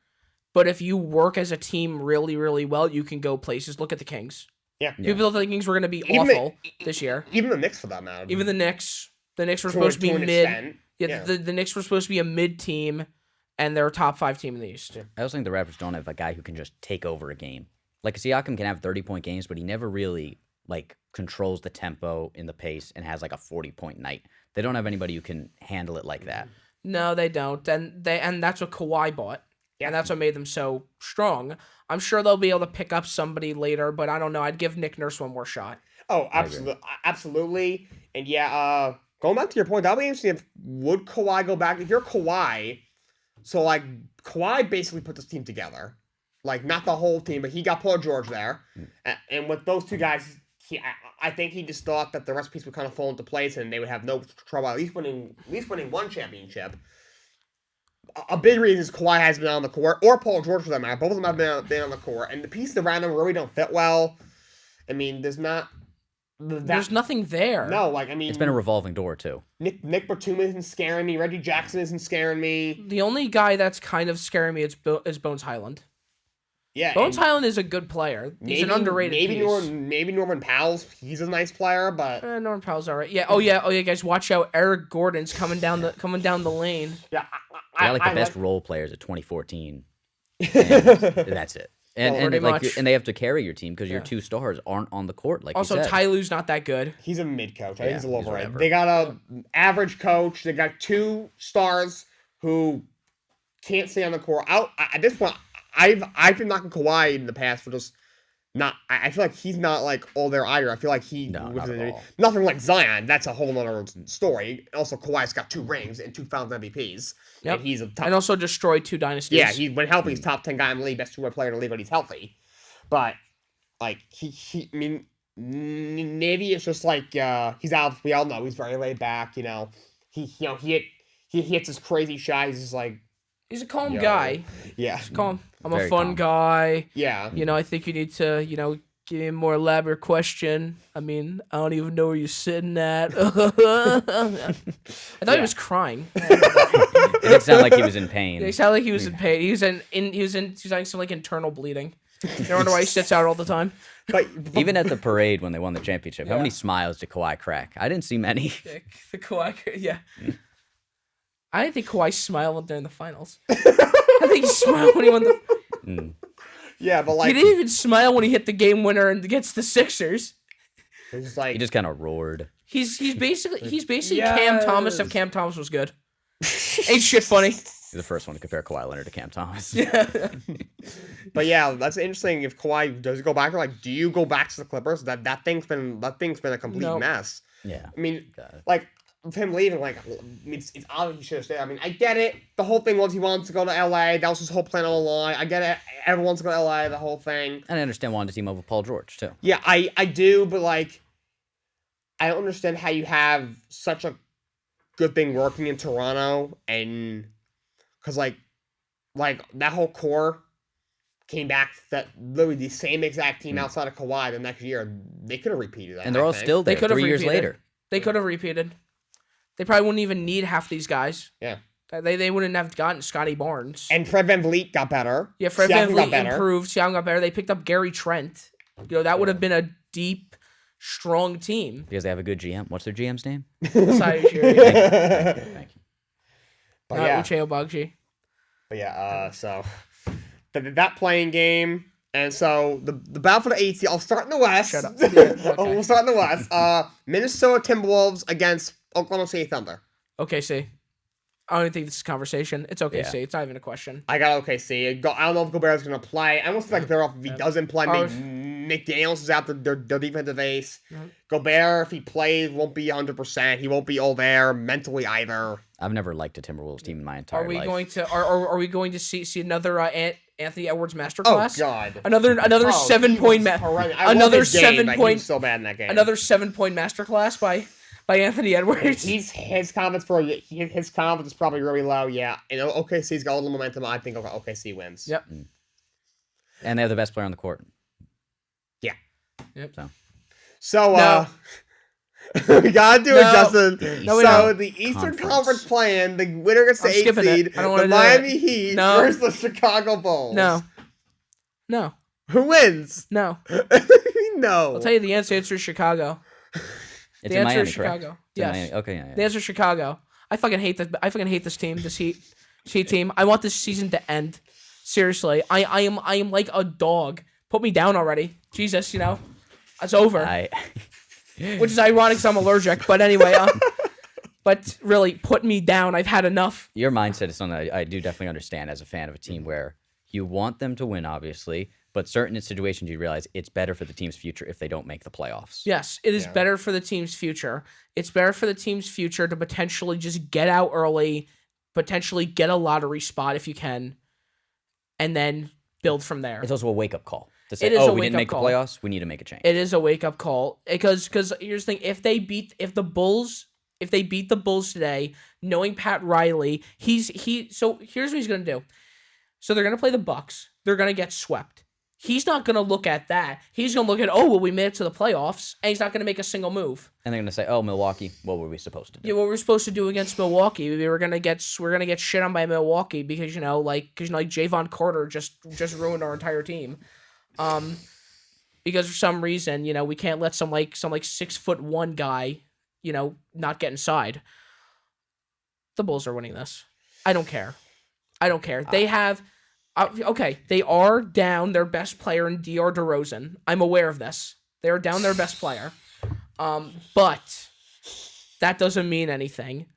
but if you work as a team really, really well, you can go places. Look at the Kings. Yeah. People thought the Kings were going to be awful this year. Even the Knicks, for that matter. Even the Knicks. The Knicks were supposed to be mid. Extent. Yeah, the Knicks were supposed to be a mid team, and they're a top 5 team in the East. Yeah. I also think the Raptors don't have a guy who can just take over a game. Like, Siakam can have 30-point games, but he never really, like, controls the tempo in the pace and has, like, a 40-point night. They don't have anybody who can handle it like that. No, they don't. And that's what Kawhi bought. Yeah. And that's what made them so strong. I'm sure they'll be able to pick up somebody later, but I don't know. I'd give Nick Nurse one more shot. Oh, absolutely. And yeah, going back to your point, that'll be interesting. Would Kawhi go back? If you're Kawhi, so like Kawhi basically put this team together, like not the whole team, but he got Paul George there, and with those two guys, I think he just thought that the recipes would kind of fall into place and they would have no trouble at least winning one championship. A big reason is Kawhi has been on the court, or Paul George for that matter. Both of them have been on the court, and the pieces around them really don't fit well. I mean, there's nothing there. No, like, I mean, it's been a revolving door too. Nick Batum isn't scaring me. Reggie Jackson isn't scaring me. The only guy that's kind of scaring me is Bones Highland. Yeah, Bones Highland is a good player. He's an underrated piece. Maybe Norman Powell's. He's a nice player, but Norman Powell's all right. Yeah. Oh yeah, guys, watch out! Eric Gordon's coming down the lane. Yeah, they got like the best role players of 2014. And that's it. And they have to carry your team because your two stars aren't on the court. Like also, you said. Ty Lue's not that good. He's a mid coach. I think he's a little overrated. They got a average coach. They got 2 stars who can't stay on the court. At this point, I've been knocking Kawhi in the past for just not. I feel like he's not like all there either. I feel like nothing like Zion. That's a whole other story. Also, Kawhi's got 2 rings and 2 Finals MVPs. Yep. And he's a top. And also destroyed 2 dynasties. Yeah, when healthy, he's top 10 guy in the league, best 2-way player in the league when he's healthy. But like I mean, maybe it's just like he's out. We all know he's very laid back. You know, he hits his crazy shot. He's just like. He's a calm guy. Yeah. He's calm. I'm Very a fun calm. guy. Yeah. You know, I think you need to, give me a more elaborate question. I mean, I don't even know where you're sitting at. I thought he was crying. It didn't sound like he was in pain. It sounded like he was in pain. He was having some like internal bleeding. You wonder why he sits out all the time. But even at the parade when they won the championship, how many smiles did Kawhi crack? I didn't see many. The Kawhi, yeah. I didn't think Kawhi smiled during the finals. I think he smiled when he won the. Yeah, but like he didn't even smile when he hit the game winner and against the Sixers. It's like he just kind of roared. He's basically Cam Thomas if Cam Thomas was good. Ain't shit funny. He's the first one to compare Kawhi Leonard to Cam Thomas. Yeah. But yeah, that's interesting. If Kawhi does go back, like, do you go back to the Clippers? That thing's been a complete mess. Yeah. I mean, like with him leaving, like, it's obvious he should have stayed. I mean, I get it. The whole thing was he wanted to go to LA. That was his whole plan all along. I get it. Everyone wants to go to LA, the whole thing. And I understand wanting to team up with Paul George, too. Yeah, I do, but, like, I don't understand how you have such a good thing working in Toronto, and because, like, that whole core came back, that literally the same exact team outside of Kawhi the next year. They could have repeated that. And they're all still there 3 years later. They could have repeated. They probably wouldn't even need half these guys. Yeah. They wouldn't have gotten Scotty Barnes. And Fred VanVleet got better. Yeah, Fred VanVleet improved. Siakam got better. They picked up Gary Trent. That would have been a deep, strong team. Because they have a good GM. What's their GM's name? Thank you. But yeah. Uche Obagji. But yeah, so that playing game, and so the battle for the 8th seed. I'll start in the West. Shut up. Yeah, okay. We'll start in the West. Minnesota Timberwolves against Oklahoma City Thunder. OKC. I don't even think this is a conversation. It's OKC. Yeah. It's not even a question. I got OKC. I don't know if Gobert's going to play. I almost feel like they're off if he doesn't play. McNeill is out their defensive ace. Gobert, if he plays, won't be 100%. He won't be all there mentally either. I've never liked a Timberwolves team in my entire life. Are we going to see another Anthony Edwards masterclass? Oh God! Another 7-point another 7-point so bad in that game. Another 7-point masterclass by Anthony Edwards. His confidence is probably really low. Yeah, and OKC's got all the momentum. I think OKC wins. Yep. And they have the best player on the court. Yeah. Yep. So we gotta do it, Justin. No, so the Eastern Conference play-in, the winner gets the 8th seed. The Miami Heat versus the Chicago Bulls. No. Who wins? No. No. I'll tell you the answer. It's Chicago. It's the answer Miami, is Chicago. Correct? Yes. Miami. Okay. Yeah. The answer is Chicago. I fucking hate this team. This Heat team. I want this season to end. Seriously, I am like a dog. Put me down already. Jesus, it's over. Which is ironic because I'm allergic. But anyway, but really, put me down. I've had enough. Your mindset is something that I do definitely understand as a fan of a team where you want them to win, obviously, but certain situations you realize it's better for the team's future if they don't make the playoffs. Yes, it is better for the team's future. It's better for the team's future to potentially just get out early, potentially get a lottery spot if you can, and then build from there. It's also a wake-up call. To say, we didn't make the playoffs, we need to make a change. It is a wake-up call because here's the thing: if they beat the Bulls today, knowing Pat Riley, so here's what he's gonna do. So they're gonna play the Bucks. They're gonna get swept. He's not gonna look at that. He's gonna look at we made it to the playoffs, and he's not gonna make a single move. And they're gonna say, Milwaukee, what were we supposed to do? Yeah, what we're supposed to do against Milwaukee? We're gonna get shit on by Milwaukee because like Javon Carter just ruined our entire team. Because for some reason, we can't let some 6'1" guy, not get inside. The Bulls are winning this. I don't care. They have, they are down their best player in DeMar DeRozan. I'm aware of this. They are down their best player. But that doesn't mean anything.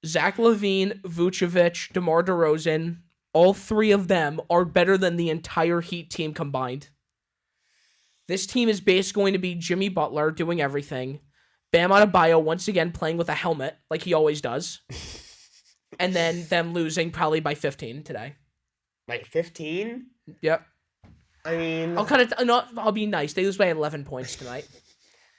Zach LaVine, Vucevic, DeMar DeRozan, all three of them are better than the entire Heat team combined. This team is basically going to be Jimmy Butler doing everything. Bam Adebayo once again playing with a helmet like he always does. And then them losing probably by 15 today. Like 15? Yep. I mean, I'll be nice. They lose by 11 points tonight.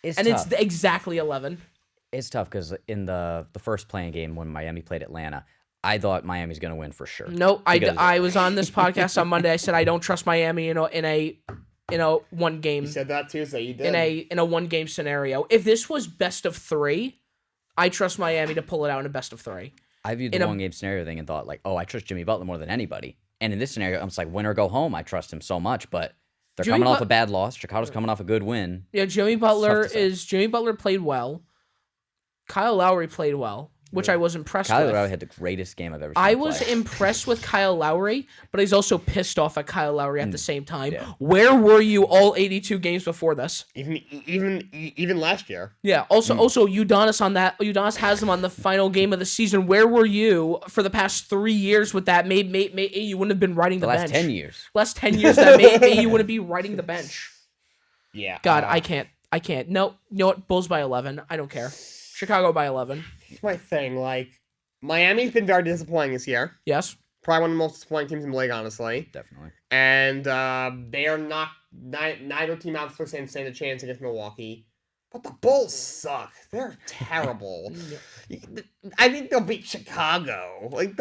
It's exactly 11. It's tough because in the first playing game when Miami played Atlanta, I thought Miami's going to win for sure. No, I was on this podcast on Monday. I said I don't trust Miami in a one game. You said that too, so you did. In a 1 game scenario. If this was best of 3, I trust Miami to pull it out in a best of 3. I viewed the 1 game scenario thing and thought I trust Jimmy Butler more than anybody. And in this scenario, I'm just like, win or go home. I trust him so much, but they're coming off a bad loss. Chicago's coming off a good win. Yeah, Jimmy Butler played well. Kyle Lowry played well, which I was impressed with. Kyle Lowry had the greatest game I've ever seen. I was impressed with Kyle Lowry, but I was also pissed off at Kyle Lowry at the same time. Yeah. Where were you all 82 games before this? Even last year. Yeah. Also Udonis has him on the final game of the season. Where were you for the past 3 years with that? Maybe you wouldn't have been riding the bench. Last 10 years. Last 10 years that maybe you wouldn't be riding the bench. Yeah. God, I can't. No, you know what? Bulls by 11. I don't care. Chicago by 11. here's my thing. Like, Miami's been very disappointing this year. Yes. Probably one of the most disappointing teams in the league, honestly. Definitely. And they are neither team out for stand a chance against Milwaukee. But the Bulls suck. They're terrible. I think they'll beat Chicago. Like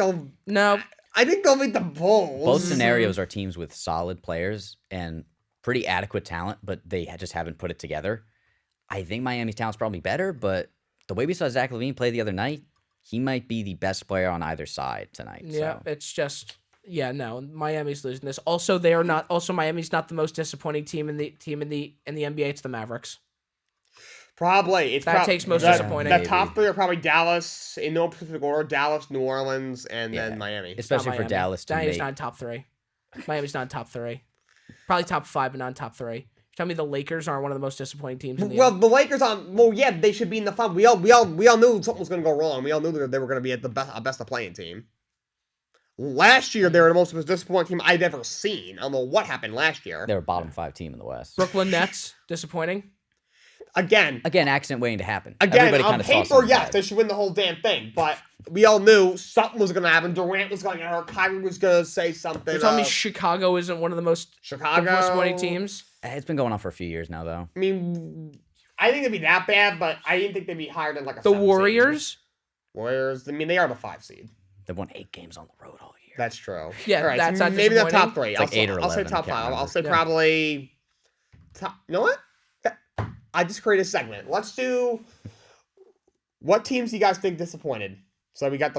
No. I think they'll beat the Bulls. Both scenarios are teams with solid players and pretty adequate talent, but they just haven't put it together. I think Miami's talent's probably better, but the way we saw Zach LaVine play the other night, he might be the best player on either side tonight. Yeah, so. it's just no. Miami's losing this. Also, they are not. Also, Miami's not the most disappointing team in the NBA. It's the Mavericks. Probably. That takes most disappointing. The top three are probably Dallas, in no specific order. Dallas, New Orleans, and then Miami. Especially for Dallas. Miami's not in top three. Miami's not in top three. Probably top five, but not in top three. Tell me the Lakers aren't one of the most disappointing teams in the the Lakers they should be in the final. We all knew something was going to go wrong. We all knew that they were going to be at the best of playing team. Last year, they were the most disappointing team I've ever seen. I don't know what happened last year. They were bottom 5 team in the West. Brooklyn Nets, disappointing. Again, accident waiting to happen. Again, on paper, yes, they should win the whole damn thing. But we all knew something was going to happen. Durant was going to get hurt. Kyrie was going to say something. You're telling me Chicago isn't one of the most disappointing teams? It's been going on for a few years now, though. I mean, I think it'd be that bad, but I didn't think they'd be higher than like a the Warriors. Seed. Warriors. I mean, they are the 5 seed. They've won 8 games on the road all year. That's true. Yeah, right, that's so not maybe the top 3. It's like 8 or 11. I'll say top 5. I'll say probably top. You know what? I just created a segment. Let's do what teams do you guys think disappointed? So we just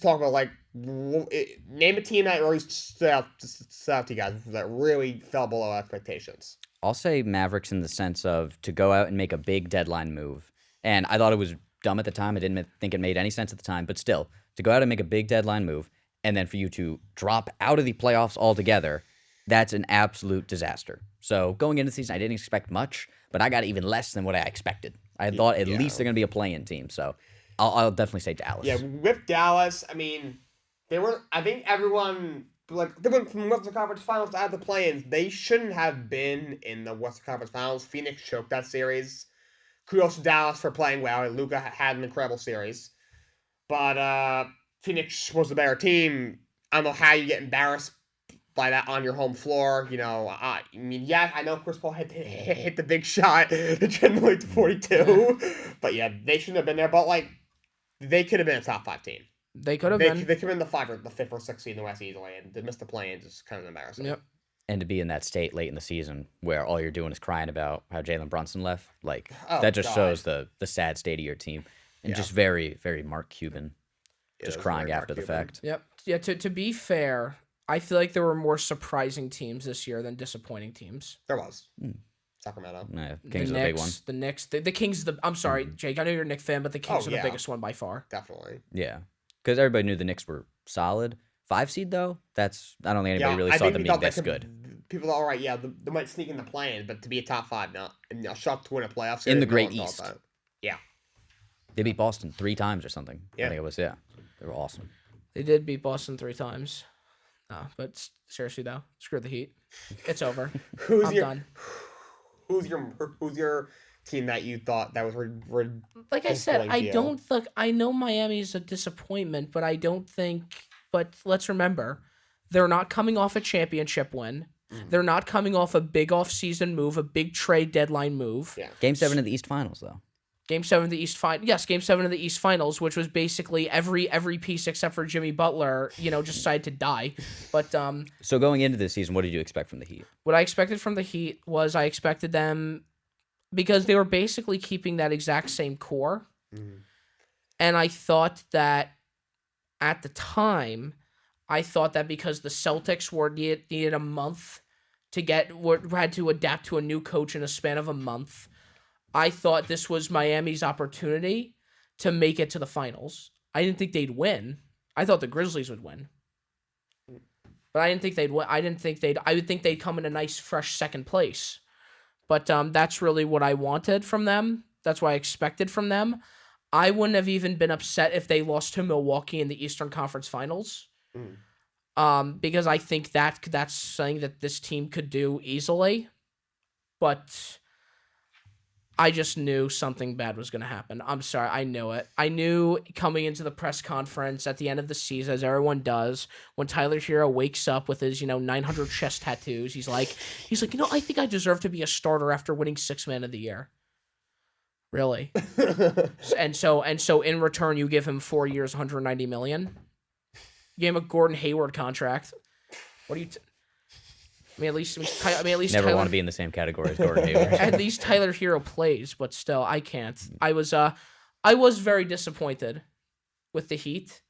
talked about like name a team that really stood out to you guys that really fell below expectations. I'll say Mavericks in the sense of to go out and make a big deadline move. And I thought it was dumb at the time. I didn't think it made any sense at the time. But still, to go out and make a big deadline move and then for you to drop out of the playoffs altogether, that's an absolute disaster. So going into the season, I didn't expect much, but I got even less than what I expected. I thought at least they're going to be a play-in team. So I'll definitely say Dallas. Yeah, with Dallas, I mean, they were. I think everyone they went from Western Conference Finals to out of the play-ins. They shouldn't have been in the Western Conference Finals. Phoenix choked that series. Kudos to Dallas for playing well. Luka had an incredible series, but Phoenix was the better team. I don't know how you get embarrassed by that on your home floor. You know, I mean, I know Chris Paul hit the big shot to trend the lead to 42, but yeah, they shouldn't have been there. But like, they could have been a top 5 team. They could have been. They could have been the 5 or the 5th or 6th seed in the West easily, and to miss the play-ins is kind of embarrassing. Yep. And to be in that state late in the season where all you're doing is crying about how Jalen Brunson left, like that just shows the sad state of your team, and just very, very Mark Cuban, just crying after the fact. Yep. Yeah. To be fair, I feel like there were more surprising teams this year than disappointing teams. There was. Sacramento. Yeah, Kings are the big one. The Knicks. The Kings. I'm sorry, Jake. I know you're a Knicks fan, but the Kings are the biggest one by far. Definitely. Yeah, because everybody knew the Knicks were solid. 5 seed though, I don't think anybody really saw them being this good. People thought, all right, they might sneak in the play-in, but to be a top 5 now, and a shot to win a playoff series in the Great East. Yeah. They beat Boston 3 times or something. Yeah. I think it was. Yeah, they were awesome. They did beat Boston 3 times. But seriously though, screw the Heat. It's over. I'm done. Who's your team that you thought that was like I said, I know Miami's a disappointment, but I don't think. But let's remember, they're not coming off a championship win. They're not coming off a big off-season move, a big trade deadline move. Yeah. Game 7 of the East Finals, though. Game 7 of the East Game 7 of the East Finals, which was basically every piece except for Jimmy Butler, just decided to die. But so going into this season, what did you expect from the Heat? What I expected from the Heat was I expected them because they were basically keeping that exact same core. And I thought that at the time, because the Celtics needed a month to had to adapt to a new coach in a span of a month, I thought this was Miami's opportunity to make it to the finals. I didn't think they'd win. I thought the Grizzlies would win. But I didn't think they'd win. I would think they'd come in a nice, fresh second place. But that's really what I wanted from them. That's what I expected from them. I wouldn't have even been upset if they lost to Milwaukee in the Eastern Conference Finals. Because I think that's something that this team could do easily. But I just knew something bad was going to happen. I'm sorry. I knew it. I knew coming into the press conference at the end of the season, as everyone does, when Tyler Hero wakes up with his, 900 chest tattoos, he's like, I think I deserve to be a starter after winning 6th Man of the Year. Really? and so in return, you give him 4 years, $190 million. You gave him a Gordon Hayward contract. What do you... at least Never Tyler, want to be in the same category as Gordon Hayward. At least Tyler Hero plays, but still, I can't. I was very disappointed with the Heat,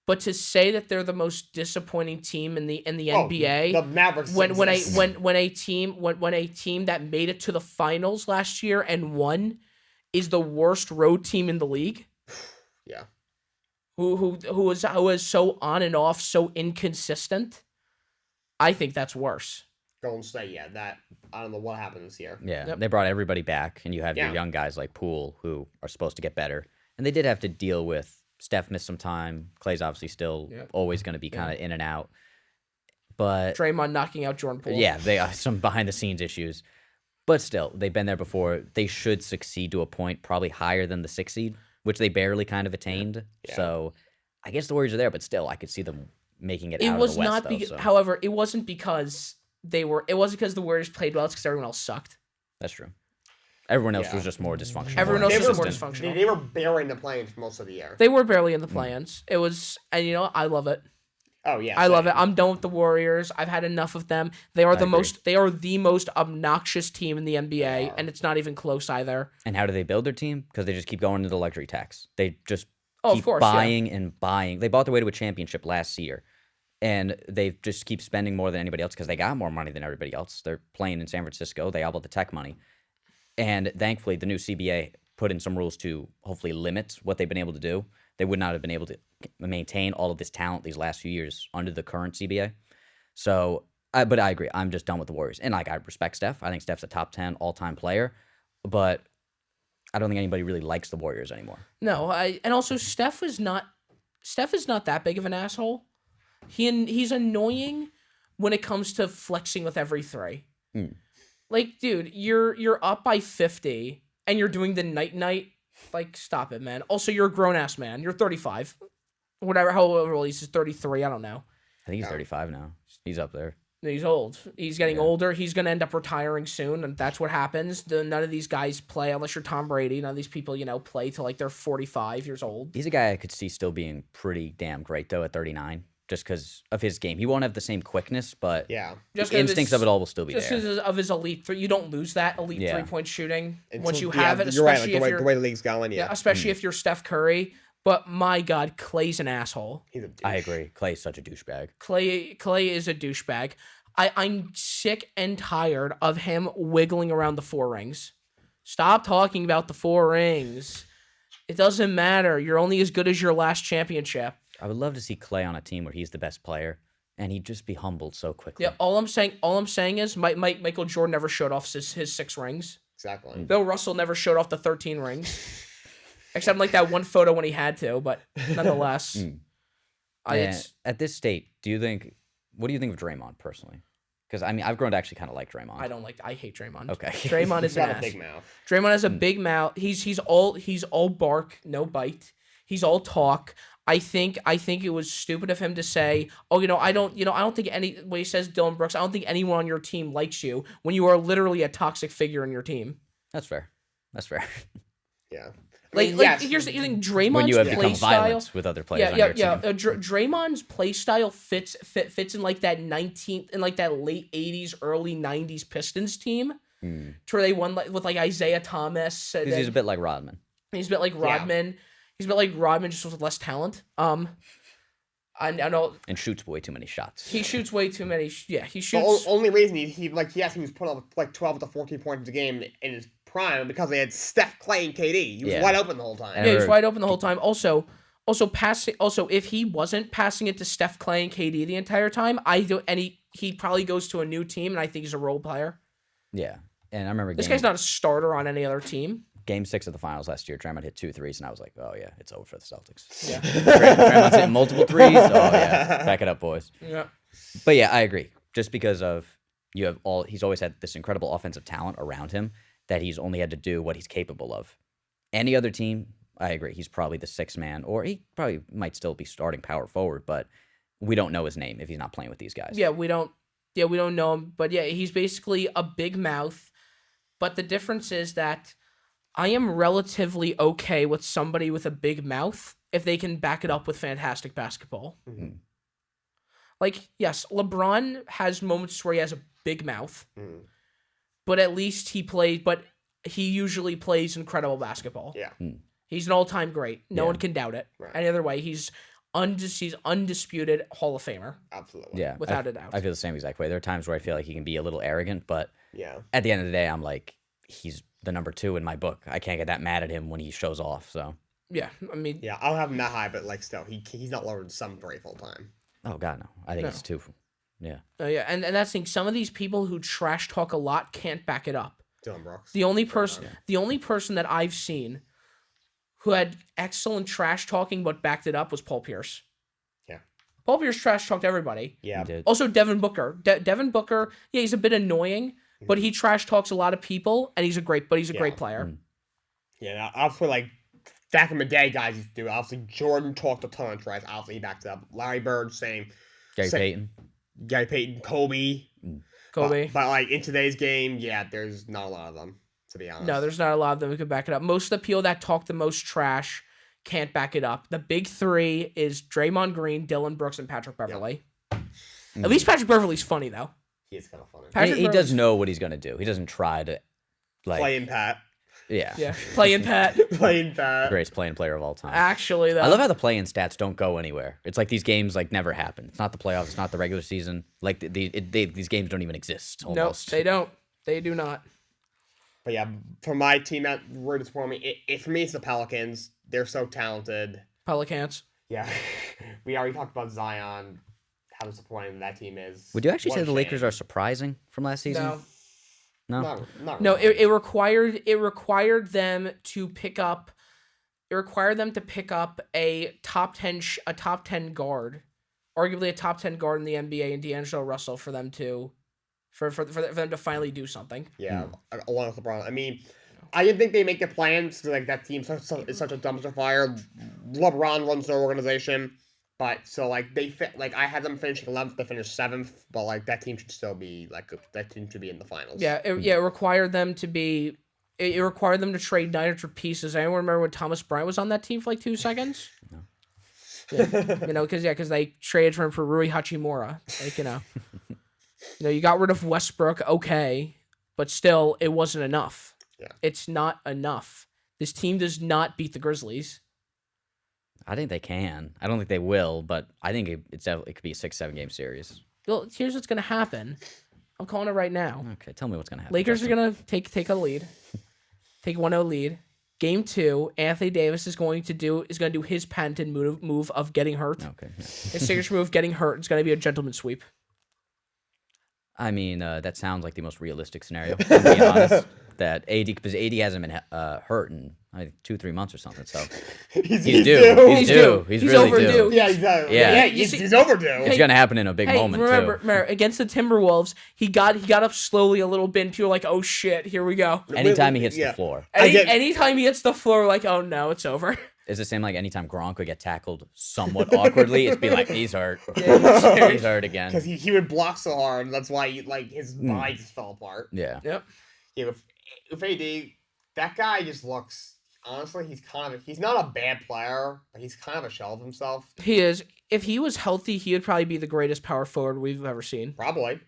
but to say that they're the most disappointing team in the NBA, the Mavericks. When a team that made it to the finals last year and won is the worst road team in the league. Yeah. Who is so on and off, so inconsistent. I think that's worse. Golden State, yeah. That I don't know what happened this year. Yeah, They brought everybody back, and you have your young guys like Poole who are supposed to get better, and they did have to deal with Steph missed some time. Clay's obviously still always going to be kind of in and out, but Draymond knocking out Jordan Poole. Yeah, they have some behind the scenes issues, but still they've been there before. They should succeed to a point probably higher than the 6th seed, which they barely kind of attained. Yeah. So I guess the Warriors are there, but still I could see them making it out of the West. However, it wasn't because it wasn't because the Warriors played well. It's because everyone else sucked. That's true. Everyone else was just more dysfunctional. Everyone else was more dysfunctional. They were barely in the play-ins for most of the year. They were barely in the play-ins. It was, and I love it. Oh yeah, I love it. I'm done with the Warriors. I've had enough of them. They are the most obnoxious team in the NBA, and it's not even close either. And how do they build their team? Because they just keep going into the luxury tax. They just keep buying and buying. They bought their way to a championship last year, and they just keep spending more than anybody else because they got more money than everybody else. They're playing in San Francisco. They all bought the tech money. And thankfully, the new CBA put in some rules to hopefully limit what they've been able to do. They would not have been able to maintain all of this talent these last few years under the current CBA. So, but I agree. I'm just done with the Warriors. And I respect Steph. I think Steph's a top 10 all-time player. But I don't think anybody really likes the Warriors anymore. No, and also Steph is not that big of an asshole. He's annoying when it comes to flexing with every three. Like, dude, you're up by 50 and you're doing the night. Like, stop it, man. Also, you're a grown-ass man. You're 35. Whatever, however old he's 33, I don't know. I think he's 35 now. He's up there. He's old. He's getting older. He's going to end up retiring soon, and that's what happens. None of these guys play, unless you're Tom Brady. None of these people, play till, like, they're 45 years old. He's a guy I could see still being pretty damn great, though, at 39. Just because of his game. He won't have the same quickness, but the instincts of it all will still be there. Just because of his elite three. You don't lose that elite three-point shooting once you have it, you're right, especially the way the league's going, especially if you're Steph Curry. But my God, Clay's an asshole. He's a douche. I agree. Clay's such a douchebag. Clay is a douchebag. I'm sick and tired of him wiggling around the 4 rings. Stop talking about the 4 rings. It doesn't matter. You're only as good as your last championship. I would love to see Clay on a team where he's the best player, and he'd just be humbled so quickly. Yeah, all I'm saying is Michael Jordan never showed off his 6 rings. Exactly. Bill Russell never showed off the 13 rings, except like that one photo when he had to. But nonetheless, at this state, what do you think of Draymond personally? Because I've grown to actually kind of like Draymond. I hate Draymond. Okay. Draymond is an ass. Big mouth. Draymond has a big mouth. He's all bark, no bite. He's all talk. I think it was stupid of him to say, I don't think when he says Dylan Brooks, I don't think anyone on your team likes you when you are literally a toxic figure in your team. That's fair. Yeah. Here's the thing, Draymond's when you have play become style, violent with other players on your team. Draymond's play style fits in like that late 80s, early 90s Pistons team, to where they won with like Isaiah Thomas. He's a bit like Rodman. He's a bit like Rodman. He's a bit like Rodman, just with less talent. I know. And shoots way too many shots. He shoots way too many. He shoots. The only reason he was putting up like 12 to 14 points a game in his prime because they had Steph, Clay, and KD. He was wide open the whole time. Yeah, he was wide open the whole time. Also passing. Also, if he wasn't passing it to Steph, Clay, and KD the entire time, he probably goes to a new team, and I think he's a role player. Yeah, and I remember this guy's not a starter on any other team. Game 6 of the finals last year, Draymond hit 2 threes, and I was like, oh, yeah, it's over for the Celtics. Yeah. Draymond's hitting multiple threes. Oh, yeah. Back it up, boys. Yeah. But, yeah, I agree. Just because of he's always had this incredible offensive talent around him, that he's only had to do what he's capable of. Any other team, I agree, he's probably the sixth man, or he probably might still be starting power forward, but we don't know his name if he's not playing with these guys. Yeah, we don't know him, but yeah, he's basically a big mouth. But the difference is that I am relatively okay with somebody with a big mouth if they can back it up with fantastic basketball. Mm-hmm. Like, yes, LeBron has moments where he has a big mouth, but at least he usually plays incredible basketball. Yeah. He's an all-time great. No Yeah. one can doubt it. Right. Any other way, he's undisputed Hall of Famer. Absolutely. Yeah, Without a doubt. I feel the same exact way. There are times where I feel like he can be a little arrogant, but Yeah. at the end of the day, I'm like, he's the number 2 in my book. I can't get that mad at him when he shows off. So, Yeah, I mean, Yeah, I'll have him that high, but like still, he's not lower than 7-3 full time. oh god, no, I think No. it's 2. Yeah, yeah, and that's the thing. Some of these people who trash talk a lot can't back it up. Dylan Brooks. The only person that I've seen who had excellent trash talking but backed it up was Paul Pierce. Yeah. Paul Pierce trash talked everybody. Yeah. he did. Also, Devin Booker. Devin Booker, yeah, he's a bit annoying, but he trash talks a lot of people, and he's a great player. Yeah, obviously, like, back in the day, guys used to do it. Obviously, Jordan talked a ton of trash. Obviously, he backed it up. Larry Bird, same. Gary Payton. Gary Payton, Kobe. Kobe. But like, in today's game, yeah, there's not a lot of them, to be honest. No, there's not a lot of them who could back it up. Most of the people that talk the most trash can't back it up. The big 3 is Draymond Green, Dylan Brooks, and Patrick Beverley. At least Patrick Beverley's funny, though. He is kind of funny. Patrick He does Beverley's- know what he's gonna do. He doesn't try to, like, Playing Pat. Yeah, Yeah, playing Pat. Playing Pat. greatest playing player of all time. Actually, though. I love how the play-in stats don't go anywhere. It's like these games like never happen. It's not the playoffs. It's not the regular season. Like these games don't even exist. No, Almost. they don't. They do not. But yeah, for my team that really disappointed me, for me, it's the Pelicans. They're so talented. Pelicans. Yeah. We already talked about Zion, how disappointing that team is. Would you actually What say a the Lakers shame. are surprising from last season? No. No. Not No, really. it required them to pick up. It required them to pick up a top 10 guard, arguably a top 10 guard in the NBA, and D'Angelo Russell for them to finally do something. Yeah, along with LeBron. I mean, I didn't think they make the plans because like that team is such a dumpster fire. LeBron runs their organization, but so like I had them finishing 11th, they finished 7th, but like that team should still be that team should be in the finals. Yeah, it required them to be. It required them to trade Snyder for pieces. Anyone remember when Thomas Bryant was on that team for like 2 seconds? No. Yeah, because they traded for him for Rui Hachimura. You got rid of Westbrook, okay, but still, it wasn't enough. Yeah. It's not enough. This team does not beat the Grizzlies. I think they can. I don't think they will, but I think it could be a 6-7 game series. Well, here's what's gonna happen. I'm calling it right now. Okay, tell me what's gonna happen. Lakers are Justin. gonna take a lead, take 1-0 lead. Game 2, Anthony Davis is going to do his patented move of getting hurt. Okay. Yeah. His signature move, getting hurt. It's gonna be a gentleman's sweep. I mean, that sounds like the most realistic scenario, to be honest. That because AD hasn't been hurt in 2-3 months or something, so he's he's due. due. He's due. He's really overdue. due. Yeah, exactly. Yeah. Yeah, You see- he's overdue. It's gonna happen in a big moment remember, too. against the Timberwolves, he got up slowly a little bit, and people were like, "Oh shit, here we go." Anytime he hits Yeah. the floor, Anytime he hits the floor, like, "Oh no, it's over." it's the same like anytime Gronk would get tackled somewhat awkwardly, it's be like he's hurt. Yeah, He's hurt again. Because he would block so hard, that's why his body just fell apart. Yeah. Yep. Yeah, with AD, that guy just looks. Honestly, he's not a bad player, but he's kind of a shell of himself. He is. If he was healthy, he would probably be the greatest power forward we've ever seen. Probably.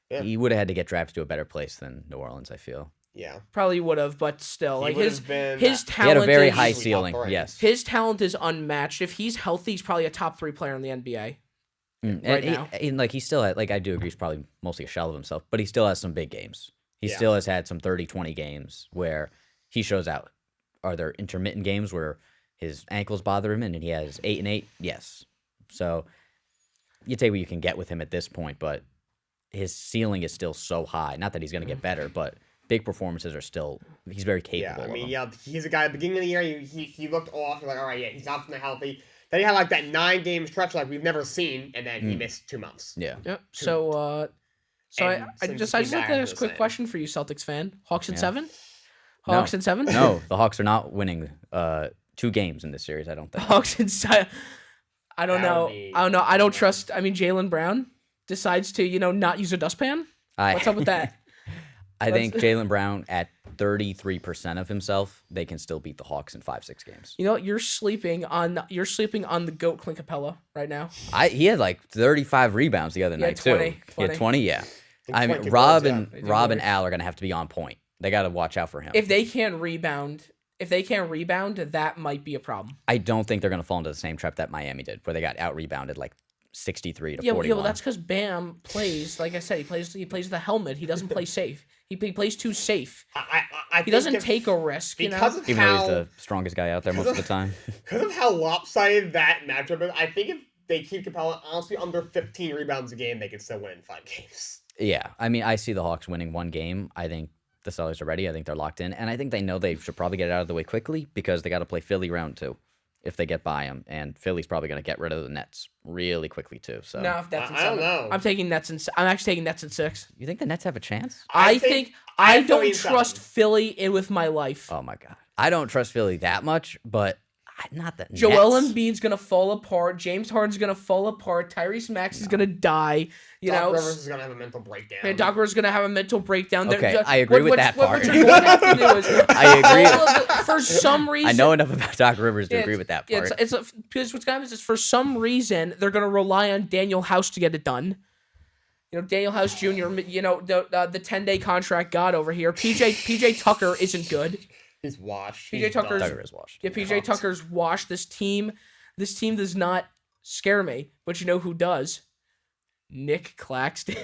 Yeah. He would have had to get drafted to a better place than New Orleans, I feel. Yeah. Probably would have, but still, He like would've been- his He talent had a very is, high easily ceiling. top 3. Yes. His talent is unmatched. If he's healthy, he's probably a top 3 player in the NBA. right now. And like he still had, like I do agree, he's probably mostly a shell of himself, but he still has some big games. He Yeah. still has had some 30-20 games where he shows out. Are there intermittent games where his ankles bother him and he has 8 and 8? Yes. So you take what you can get with him at this point, but his ceiling is still so high. Not that he's going to get better, but big performances are still. He's very capable. Yeah, I mean, of them. yeah, he's a guy at the beginning of the year, he looked off. You're like, all right, yeah, he's obviously healthy. Then he had like that 9-game stretch like we've never seen, and then he missed 2 months. Yeah. Yep. So So I Sims just came like back to to ask a the quick same. question for you, Celtics fan. Hawks in Yeah. 7? No. Hawks in 7? No, the Hawks are not winning 2 games in this series, I don't think. Hawks in 7. I don't That would know. be I don't know. I don't nuts. trust. I mean, Jaylen Brown decides to, not use a dustpan. What's up with that? I think Jaylen Brown at 33% of himself, they can still beat the Hawks in 5-6 games. You're sleeping on the goat Clint Capella right now. He had like 35 rebounds the other night 20, too. He had 20, yeah. think I 20 mean, boards, Rob and worse. Al are gonna have to be on point. They got to watch out for him. If they can't rebound, that might be a problem. I don't think they're gonna fall into the same trap that Miami did, where they got out rebounded like 63 to Yeah, 41. well, that's because Bam plays. Like I said, he plays with a helmet. He doesn't play safe. He plays too safe. I He doesn't take a risk. because of even though he's how the strongest guy out there most of the time. because of how lopsided that matchup is. I think if they keep Capella honestly under 15 rebounds a game, they could still win in 5 games. Yeah, I mean, I see the Hawks winning 1 game. I think the Celtics are ready. I think they're locked in, and I think they know they should probably get it out of the way quickly because they got to play Philly round 2 if they get by them, and Philly's probably going to get rid of the Nets really quickly too. So No, if that's in I don't 7. know. I'm taking Nets in. I'm actually taking Nets in 6. you think the Nets have a chance? I think I Philly don't in trust 7. Philly in with my life. Oh my god, I don't trust Philly that much, but not the Joel Nets. Embiid's gonna fall apart. James Harden's gonna fall apart. Tyrese Max is gonna die. Doc Rivers is gonna have a mental breakdown. And Doc Rivers is gonna have a mental breakdown. Okay, I agree with that What part. you're going to have to do is I agree. for some reason. I know enough about Doc Rivers to Yeah, agree with that Yeah, part. because what's gonna happen is for some reason they're gonna rely on Daniel House to get it done. Daniel House Jr. The 10-day contract god over here. PJ Tucker isn't good. He's washed. PJ He's Tucker's- done. Tucker is washed. Yeah, PJ Tucker's washed. This team does not scare me. But you know who does? Nick Claxton.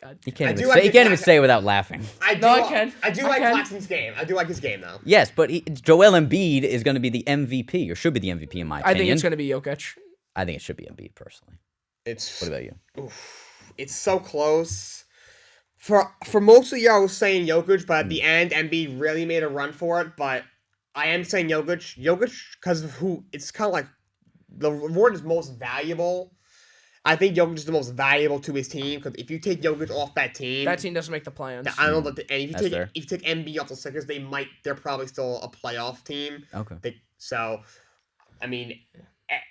God. He can't I even do like say, he the can't even fact- say it without laughing. I do. No, I can. I do I like can. Claxton's game. I do like his game though. Yes, but Joel Embiid is going to be the MVP, or should be the MVP in my I opinion. think it's gonna be Jokic. I think it should be Embiid personally. It's What about you? it's so close. For most of the year, I was saying Jokic, but at the end, Embiid really made a run for it. But I am saying Jokic. Jokic, because of who, it's kind of like the reward is most valuable. I think Jokic is the most valuable to his team because if you take Jokic off that team, Doesn't make the plans. I don't know. And if you That's take fair. Embiid off the Sixers, they're probably still a playoff team. Okay. So, I mean,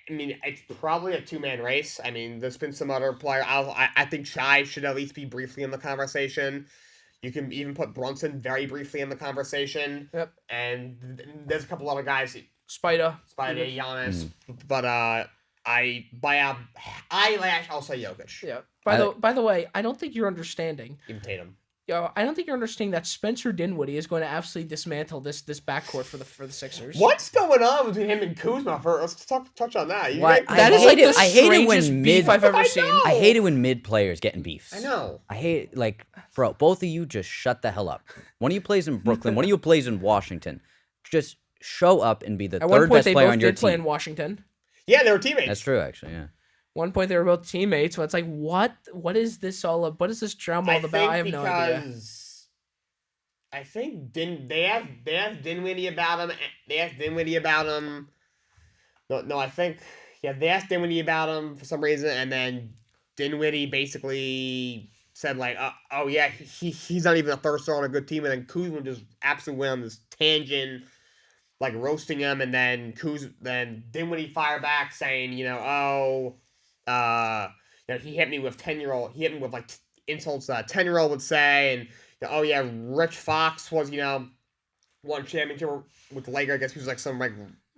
it's probably a 2-man race. I mean, there's been some other player. I think Shai should at least be briefly in the conversation. You can even put Brunson very briefly in the conversation. Yep. And there's a couple other guys, Spider. Giannis, but I'll say Jokic. Yeah. By the way, I don't think you're understanding. Even Tatum. I don't think you're understanding that Spencer Dinwiddie is going to absolutely dismantle this backcourt for the Sixers. What's going on between him and Kuzma? Let's touch on that. You What? get- That is I like hate the it- I hate it when strangest mid- beef I've ever I seen. know. I hate it when mid players get in beefs. I know. I hate bro, both of you just shut the hell up. One of you plays in Brooklyn, one of you plays in Washington. Just show up and be the At one third point, best they player both on your did play in team. Washington. Yeah, they were teammates. That's true, actually. Yeah. One point, they were both teammates. So it's like, what is this all about? What is this drama all about? I have no idea. I think they asked Dinwiddie about him. They asked Dinwiddie about him. No, I think they asked Dinwiddie about him for some reason, and then Dinwiddie basically said like, "Oh yeah, he's not even a third star on a good team," and then Kuzma just absolutely went on this tangent, like roasting him, and then Dinwiddie fired back saying, he hit me with 10-year-old. He hit me with like insults that a 10-year-old would say, and oh yeah, Rich Fox was won championship with the Lakers. I guess he was like some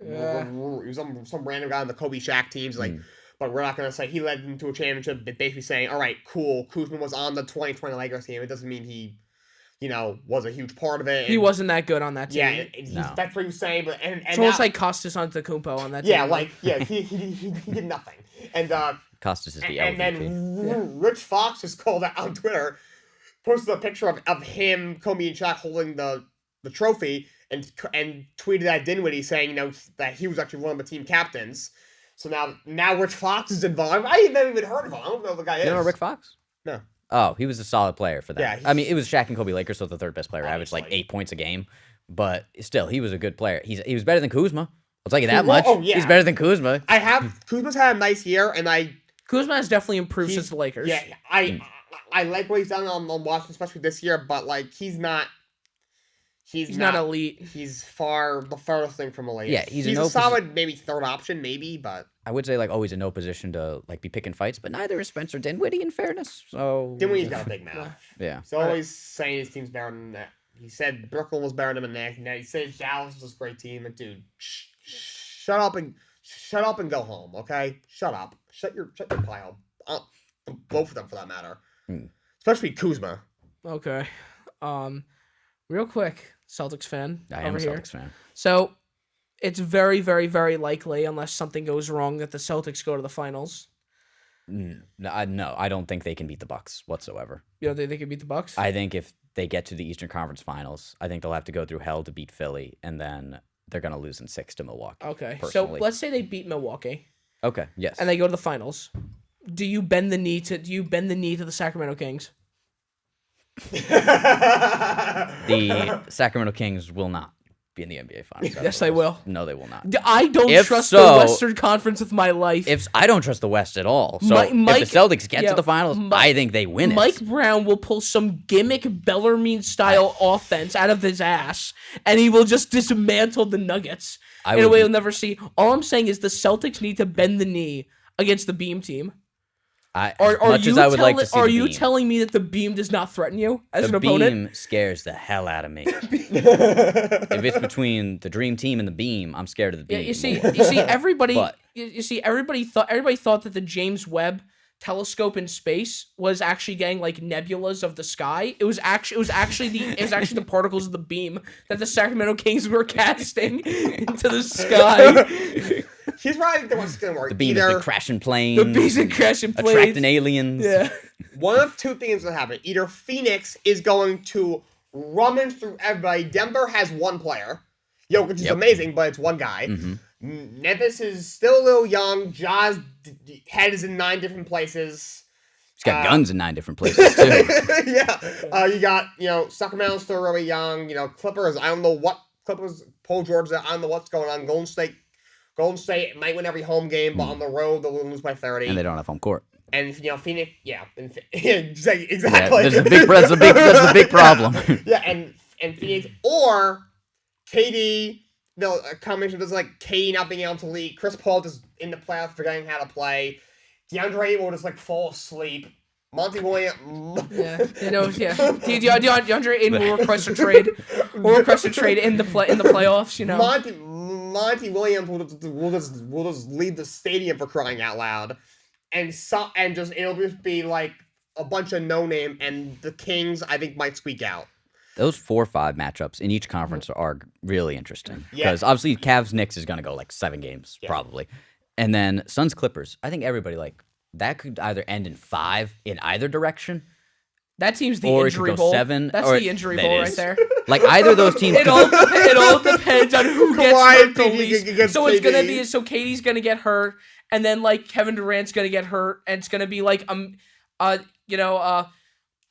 he was some random guy on the Kobe Shaq teams. Like, but we're not gonna say he led them to a championship. But basically saying, all right, cool, Kuzma was on the 2020 Lakers team. It doesn't mean he, was a huge part of it. He wasn't that good on that team. No. That's what he was saying. But and It's almost like Costas Antetokounmpo on that team. he did nothing. And Costas is the and LVP. then Rich Fox just called out on Twitter, posted a picture of him, Kobe, and Shaq holding the trophy, and tweeted at Dinwiddie saying, that he was actually one of the team captains. So now Rich Fox is involved. I never even heard of him. I don't know who the guy is. You don't know Rick Fox? No. Oh, he was a solid player for them. Yeah, I mean, it was Shaq and Kobe Lakers, so the third best player, averaged like Obviously. 8 points a game. But still, he was a good player. He was better than Kuzma. I'll tell you that Well, much. oh, yeah. He's better than Kuzma. Kuzma's had a nice year, and I Kuzma has definitely improved since the Lakers. Yeah, I like what he's done on Washington, especially this year, but like he's not elite. He's the farthest thing from elite. Yeah, he's a solid maybe third option, maybe, but I would say like always in no position to like be picking fights, but neither is Spencer Dinwiddie in fairness. So Dinwiddie's got a big mouth. Yeah. He's always saying his team's better than that. He said Brooklyn was better than him, and he said Dallas was a great team. And dude, shut up and go home, okay? Shut up. Shut your pile. Both of them, for that matter. Especially Kuzma. Okay. Real quick, Celtics fan. I am a Celtics fan. So, it's very, very, very likely, unless something goes wrong, that the Celtics go to the finals. No, I don't think they can beat the Bucks whatsoever. You don't think they can beat the Bucks? I think if they get to the Eastern Conference Finals, I think they'll have to go through hell to beat Philly, and then they're going to lose in 6 to Milwaukee. Okay, personally. so let's say they beat Milwaukee. Okay, yes. And they go to the finals. Do you bend the knee to the Sacramento Kings? The Sacramento Kings will not be in the NBA Finals. Yes, they will. No, they will not. I don't trust the Western Conference with my life. I don't trust the West at all. So if the Celtics get to the finals, I think they win it. Mike Brown will pull some gimmick Bellarmine-style offense out of his ass, and he will just dismantle the Nuggets in a way you'll never see. All I'm saying is the Celtics need to bend the knee against the Beam team. Are you telling me that the Beam does not threaten you as an opponent? The Beam scares the hell out of me. If it's between the Dream Team and the Beam, I'm scared of the Beam. Yeah, you see, everybody thought that the James Webb telescope in space was actually getting like nebulas of the sky. It was actually the particles of the beam that the Sacramento Kings were casting into the sky. He's right. The one's gonna work. The beam is the crashing plane. The beam's the crashing plane. Attracting aliens. Yeah. One of two things will happen. Either Phoenix is going to rummage through everybody. Denver has one player, which is amazing, but it's one guy. Mm-hmm. Memphis is still a little young. Ja's head is in 9 different places. He's got guns in 9 different places too. Yeah. You got Sacramento's still really young. Clippers. I don't know what Clippers. Paul George. I don't know what's going on. Golden State might win every home game, but on the road they'll lose by 30. And they don't have home court. And Phoenix, exactly. Yeah, that's a big problem. Yeah, and Phoenix or KD. A combination of like KD not being able to lead, Chris Paul just in the playoffs forgetting how to play, DeAndre will just like fall asleep. Monty Williams. DeAndre Ayton will request a trade. In the playoffs. Monty Williams will just leave the stadium for crying out loud, it'll just be like a bunch of no name, and the Kings I think might squeak out. Those 4-5 matchups in each conference are really interesting because obviously Cavs-Knicks is going to go like 7 games probably, and then Suns-Clippers. I think everybody that could either end in 5 in either direction. That team's the or injury it could go bowl. 7. That's the injury bowl right there. Like either of those teams. It all depends on who gets hurt the least. So it's gonna be Katie's gonna get hurt, and then like Kevin Durant's gonna get hurt, and it's gonna be like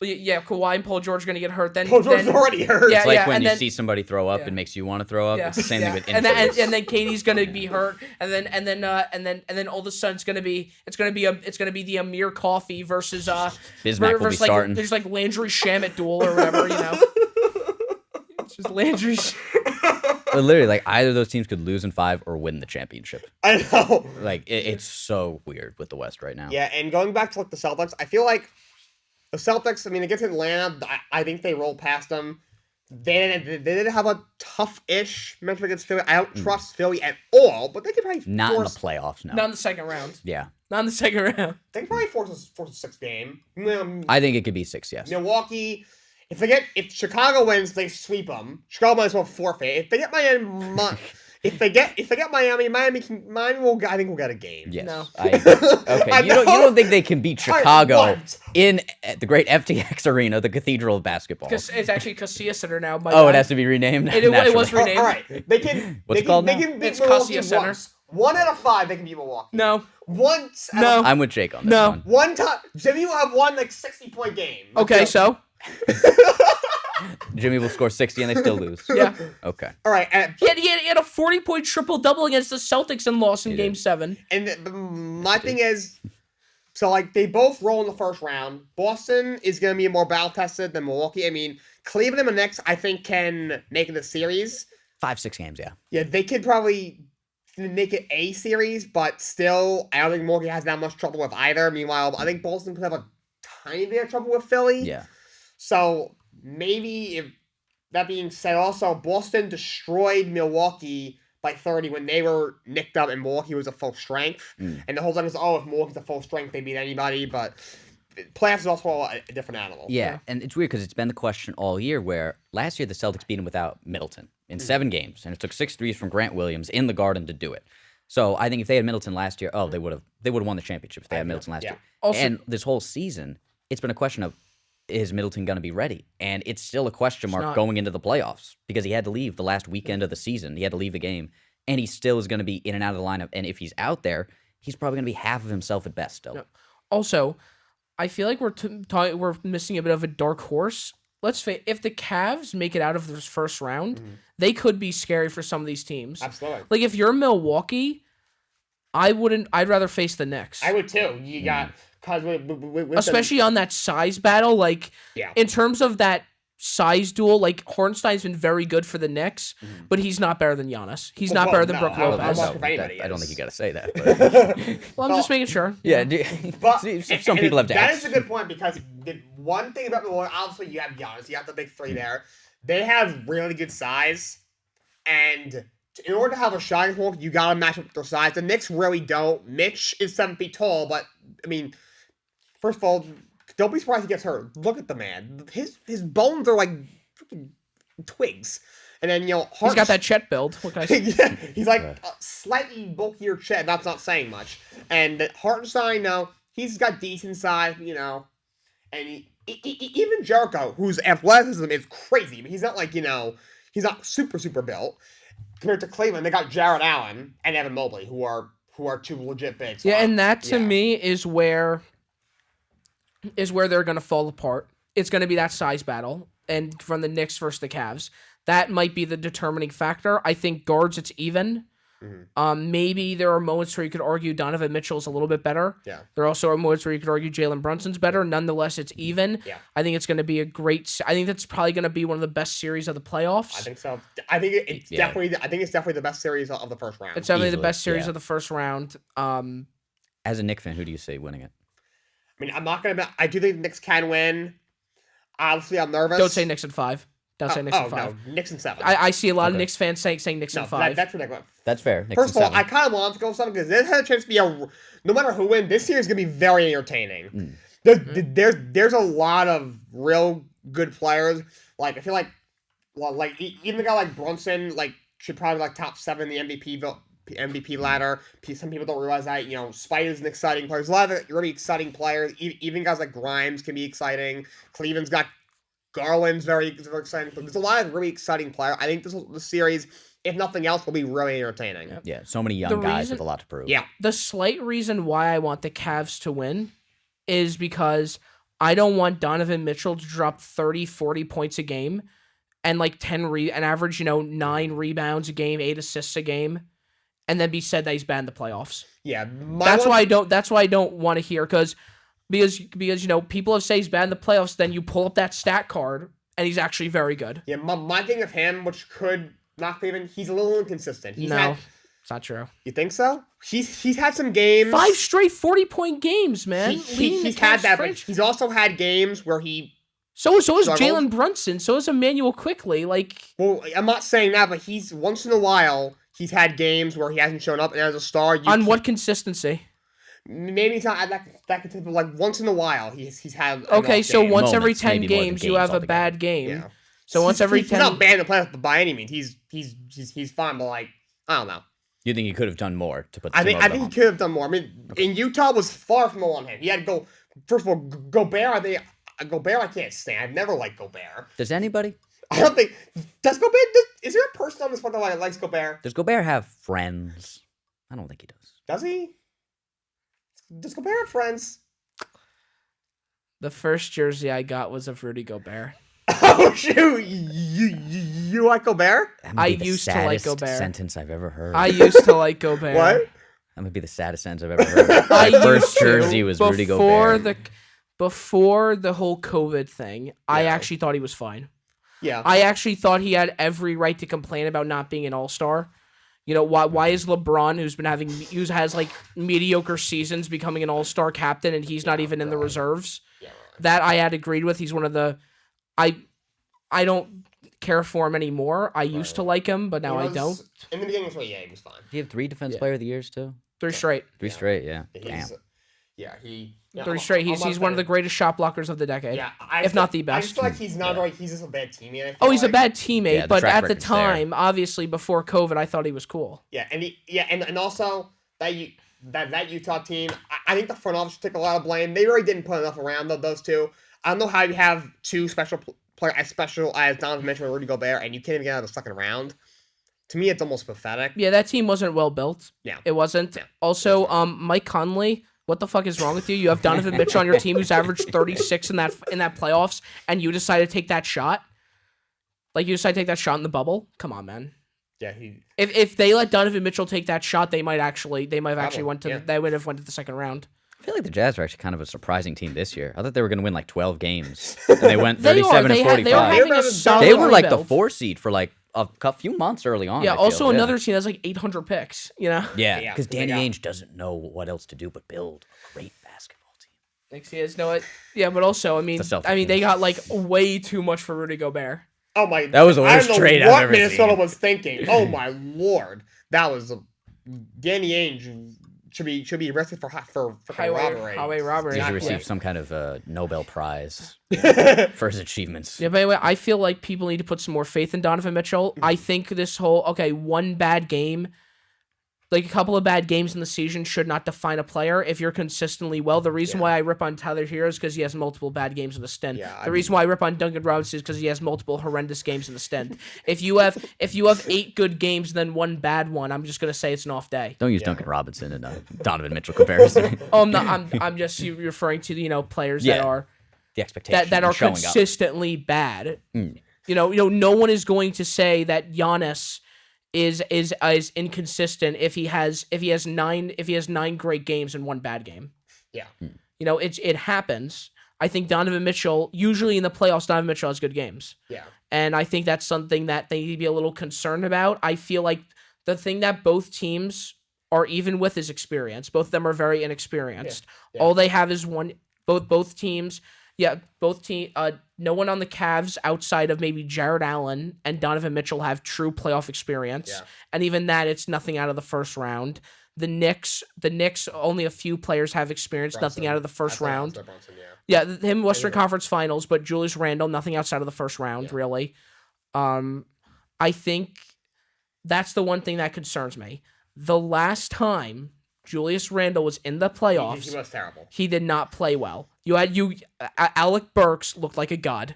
Kawhi and Paul George are gonna get hurt. Then Paul George's already hurt. It's like when you see somebody throw up, it makes you want to throw up. It's the same thing with injuries. And then Katie's gonna be hurt, and then all of a sudden it's gonna be the Amir Coffee versus Bismack will be starting. There's like Landry Shamet duel or whatever, It's just Landry. But literally, like either of those teams could lose in 5 or win the championship. I know. Like it's so weird with the West right now. Yeah, and going back to like the Celtics, I feel like the Celtics, they get to Atlanta, I think they rolled past them. They did have a tough-ish matchup against Philly. I don't trust Philly at all, but they could probably Not in the playoffs, no. Not in the second round. Yeah. Not in the second round. They could probably force a 6 game. I think it could be 6, yes. Milwaukee, if Chicago wins, they sweep them. Chicago might as well forfeit. If they get Miami, I think we'll get a game. Yes. No. Okay. You don't think they can beat Chicago in the great FTX Arena, the Cathedral of Basketball? Because it's actually Kaseya Center now. It has to be renamed. It was renamed. All right. They can. What's it called now? It's Kaseya Center. Once. 1 out of 5, they can beat Milwaukee. No. Once. No. I'm with Jake on this one. One time, Jimmy will have won 60-point game. Okay, so. Jimmy will score 60 and they still lose. Yeah. Okay. All right. He had a 40-point triple-double against the Celtics and lost in Game 7. And my thing is, So, like, they both roll in the first round. Boston is going to be more battle-tested than Milwaukee. I mean, Cleveland and the Knicks, I think, can make it a series. 5-6 games, yeah. Yeah, they could probably make it a series, but still, I don't think Milwaukee has that much trouble with either. Meanwhile, I think Boston could have a tiny bit of trouble with Philly. Yeah. So, maybe, if that being said, also, Boston destroyed Milwaukee by 30 when they were nicked up and Milwaukee was a full strength. And the whole time was, if Milwaukee's a full strength, they beat anybody. But playoffs is also a different animal. Yeah, and it's weird because it's been the question all year where last year the Celtics beat him without Middleton in 7 games. And it took 6 threes from Grant Williams in the Garden to do it. So I think if they had Middleton last year, they would have won the championship if they had Middleton last year. Also, and this whole season, it's been a question of, is Middleton going to be ready? And it's still a question mark going into the playoffs because he had to leave the last weekend of the season. He had to leave the game, and he still is going to be in and out of the lineup. And if he's out there, he's probably going to be half of himself at best still. Also, I feel like we're missing a bit of a dark horse. Let's face, if the Cavs make it out of this first round, they could be scary for some of these teams. Absolutely. Like if you're Milwaukee, I'd rather face the Knicks. I would too. You got because especially on that size battle. Like in terms of that size duel, like Hartenstein's been very good for the Knicks, but he's not better than Giannis. He's not better than Brook Lopez. I don't think you got to say that. Well, I'm just making sure. Yeah, but some people have doubts. That is a good point because the one thing about Milwaukee, obviously you have Giannis, you have the big three there. They have really good size, and in order to have a shot against Milwaukee, you got to match up with their size. The Knicks really don't. Mitch is 7 feet tall, but I mean, first of all, don't be surprised he gets hurt. Look at the man. His bones are like freaking twigs. And then, he's got that Chet build. What can I say? Yeah, he's like a slightly bulkier Chet. That's not saying much. And Hartenstein, he's got decent size, And even Jericho, whose athleticism is crazy, but he's not like, he's not super built. Compared to Cleveland, they got Jared Allen and Evan Mobley, who are 2 legit bigs. Yeah, and that to me is where they're going to fall apart. It's going to be that size battle, and from the Knicks versus the Cavs. That might be the determining factor. I think guards, it's even. Maybe there are moments where you could argue Donovan Mitchell's a little bit better. Yeah. There also are moments where you could argue Jalen Brunson's better. Nonetheless, it's even. Yeah. I think it's going to be I think that's probably going to be one of the best series of the playoffs. I think so. I think it's definitely the best series of the first round. It's definitely the best series of the first round. As a Knicks fan, who do you say winning it? I mean, I'm not going to... I do think the Knicks can win. Obviously, I'm nervous. Don't say Knicks in 5. Don't say Knicks in 5. No, Knicks in 7. I see a lot of Knicks fans saying Knicks in 5. That's ridiculous. That's fair. Knicks First in of all, 7. I kind of want to go 7 because this has a chance to be no matter who wins, this series is going to be very entertaining. There's a lot of real good players. Like, I feel like even a guy like Brunson, should probably top 7 in the MVP ladder. Some people don't realize that. Spider's an exciting player. There's a lot of really exciting players. Even guys like Grimes can be exciting. Cleveland's got Garland's very exciting. There's a lot of really exciting players. I think this series, if nothing else, will be really entertaining. Yeah, so many young guys with a lot to prove. Yeah. The slight reason why I want the Cavs to win is because I don't want Donovan Mitchell to drop 30, 40 points a game and and average, 9 rebounds a game, 8 assists a game, and then be said that he's bad in the playoffs. Yeah. That's why I don't want to hear because people have said he's bad in the playoffs, then you pull up that stat card and he's actually very good. Yeah, my thing of him, which could not even, he's a little inconsistent. It's not true. You think so? He's had some games. 5 straight 40-point games, man. He's had that, but he's also had games where he. So is Jalen Brunson. So is Emmanuel Quickly. Well, I'm not saying that, but he's once in a while he's had games where he hasn't shown up, and as a star, what consistency? Maybe it's not that consistent, but once in a one he's had. Okay, so game. once every 10 games you have a bad game. Yeah. So once every 10. He's not bad in the playoffs by any means. He's fine, but I don't know. You think he could have done more to put? I think he could have done more. I mean, in Utah was far from a one hand. He had to go. First of all, Gobert. Gobert, I can't stand. I've never liked Gobert. Does anybody? I don't think. Does Gobert? Is there a person on this one that likes Gobert? Does Gobert have friends? I don't think he does. Does he? Does Gobert have friends? The first jersey I got was of Rudy Gobert. Oh shoot! You like Gobert? I used to like Gobert. Sentence I've ever heard. I used to like Gobert. What? That would be the saddest sentence I've ever heard. I My first used to, jersey was Rudy Gobert. Before the whole COVID thing, I Yeah. actually thought he was fine. Yeah. I actually thought he had every right to complain about not being an all-star. You know, why is LeBron, who has like mediocre seasons, becoming an all-star captain, and he's not even in the reserves? Yeah, That I had agreed with. He's one of the I don't care for him anymore. I used to like him, but now I don't. In the beginning, he was fine. Do you have 3 Defense Player of the Years too? 3 straight. 3 straight, yeah. He's, Damn. 3 straight. He's one of the greatest shot blockers of the decade. Yeah, if not the best. I just feel like he's not right. He's just a bad teammate. He's a bad teammate, Yeah, the but track at the record's there. time, obviously before COVID, I thought he was cool. Yeah, and also that Utah team, I think the front office took a lot of blame. They really didn't put enough around those two. I don't know how you have 2 special players as special as Donovan Mitchell and Rudy Gobert, and you can't even get out of the second round. To me, it's almost pathetic. Yeah, that team wasn't well built. Yeah. It wasn't. Yeah. Also, Mike Conley, what the fuck is wrong with you? You have Donovan Mitchell on your team who's averaged 36 in that playoffs, and you decide to take that shot? Like, you decide to take that shot in the bubble? Come on, man. Yeah, If they let Donovan Mitchell take that shot, they might have actually went to yeah. they would have went to the second round. I feel like the Jazz are actually kind of a surprising team this year. I thought they were going to win like 12 games, and they went They 37 are. and They are 45. having a solid They were like the rebuild. 4 seed for like a few months early on. Yeah. I feel. Also, another team has like 800 picks. You know. Yeah, Yeah, because they Danny got- Ainge doesn't know what else to do but build a great basketball team. Next year, know it. Yeah, but also, I mean, The Celtics. they got like way too much for Rudy Gobert. Oh my! That was the I worst don't know trade I've what ever Minnesota seen. was thinking. Oh my lord, that was Danny Ainge should be arrested for robbery. Highway robbery. He should Yeah. receive some kind of Nobel Prize for his achievements. Yeah, but anyway, I feel like people need to put some more faith in Donovan Mitchell. I think this whole one bad game, like a couple of bad games in the season, should not define a player if you're consistently well. The reason why I rip on Tyler Hero is because he has multiple bad games in the stint. Yeah, The reason why I rip on Duncan Robinson is because he has multiple horrendous games in the stint. If you have 8 good games, then 1 bad one, I'm just gonna say it's an off day. Don't use Duncan Robinson and Donovan Mitchell comparison. Oh, I'm not. I'm just referring to players that Yeah. are The expectation that are showing up. consistently bad. You know, no one is going to say that Giannis is inconsistent if he has 9 great games and 1 bad game. Yeah. You know, it happens. I think Donovan Mitchell, usually in the playoffs, Donovan Mitchell has good games. Yeah. And I think that's something that they need to be a little concerned about. I feel like the thing that both teams are even with is experience. Both of them are very inexperienced. Yeah. All they have is both teams. Yeah, no one on the Cavs outside of maybe Jared Allen and Donovan Mitchell have true playoff experience. Yeah. And even that, it's nothing out of the first round. The Knicks, only a few players have experience, nothing out of the first round. Brunson, Yeah, him Western Conference Finals, but Julius Randle, nothing outside of the first round, really. I think that's the one thing that concerns me. The last time Julius Randle was in the playoffs, he was terrible. he did not play well. Alec Burks looked like a god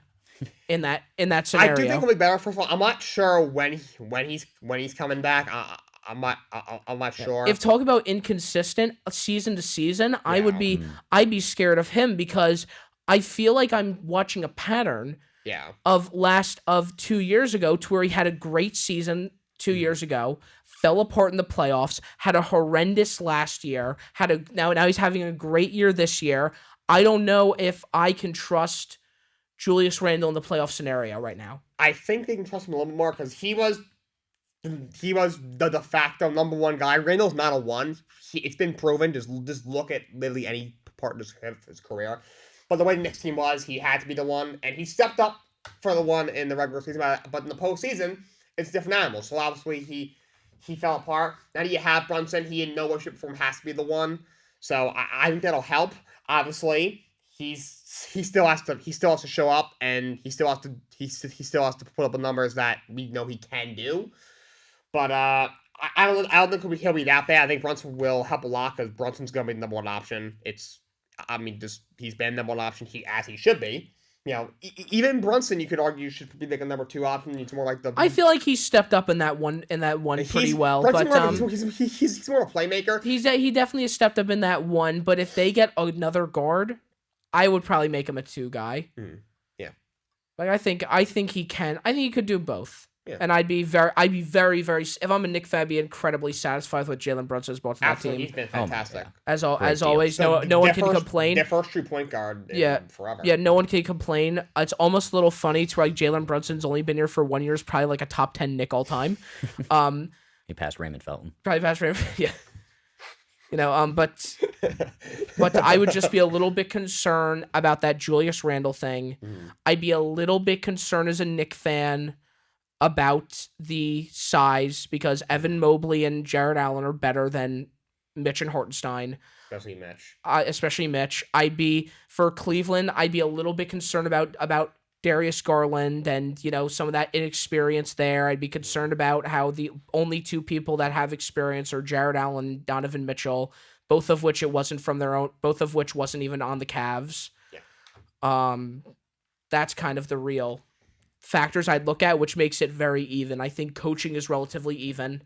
in that scenario. I do think he'll be better. First of all, I'm not sure when he's coming back. I'm not sure. If talk about inconsistent season to season, I'd be scared of him because I feel like I'm watching a pattern of 2 years ago to where he had a great season 2 years ago, fell apart in the playoffs, had a horrendous last year, now he's having a great year this year. I don't know if I can trust Julius Randle in the playoff scenario right now. I think they can trust him a little bit more because he was the de facto number 1 guy. Randall's not a 1. It's been proven. Just look at literally any part of his career. But the way the Knicks team was, he had to be the 1, and he stepped up for the 1 in the regular season. But in the postseason, it's a different animal. So obviously he fell apart. Now that you have Brunson, he in no way, shape, or form has to be the 1. So I think that'll help. Obviously, he still has to show up, and he still has to put up the numbers that we know he can do. But I don't think he'll be that bad. I think Brunson will help a lot because Brunson's gonna be the number 1 option. He's been the number 1 option as he should be. You know, even Brunson, you could argue, should be like a number 2 option. It's more like the. I feel like he's stepped up in that one pretty well. But he's more a playmaker. He definitely has stepped up in that 1. But if they get another guard, I would probably make him a 2 guy. Yeah. Like I think he can. I think he could do both. Yeah. And I'd be very, if I'm a Knicks fan, I'd be incredibly satisfied with what Jalen Brunson's brought to that Absolutely, team. he's been fantastic. As deal. always, So no one can first- complain. Their first true point guard in forever. Yeah, no one can complain. It's almost a little funny to like Jalen Brunson's only been here for 1 year. Is probably like a top 10 Knick all time. He passed Raymond Felton. Probably past Raymond. Yeah. But I would just be a little bit concerned about that Julius Randle thing. I'd be a little bit concerned as a Knick fan about the size because Evan Mobley and Jared Allen are better than Mitch and Hartenstein. Especially Mitch. For Cleveland, I'd be a little bit concerned about Darius Garland and, some of that inexperience there. I'd be concerned about how the only two people that have experience are Jared Allen and Donovan Mitchell, both of which wasn't even on the Cavs. Yeah. That's kind of the real factors I'd look at, which makes it very even. I think coaching is relatively even.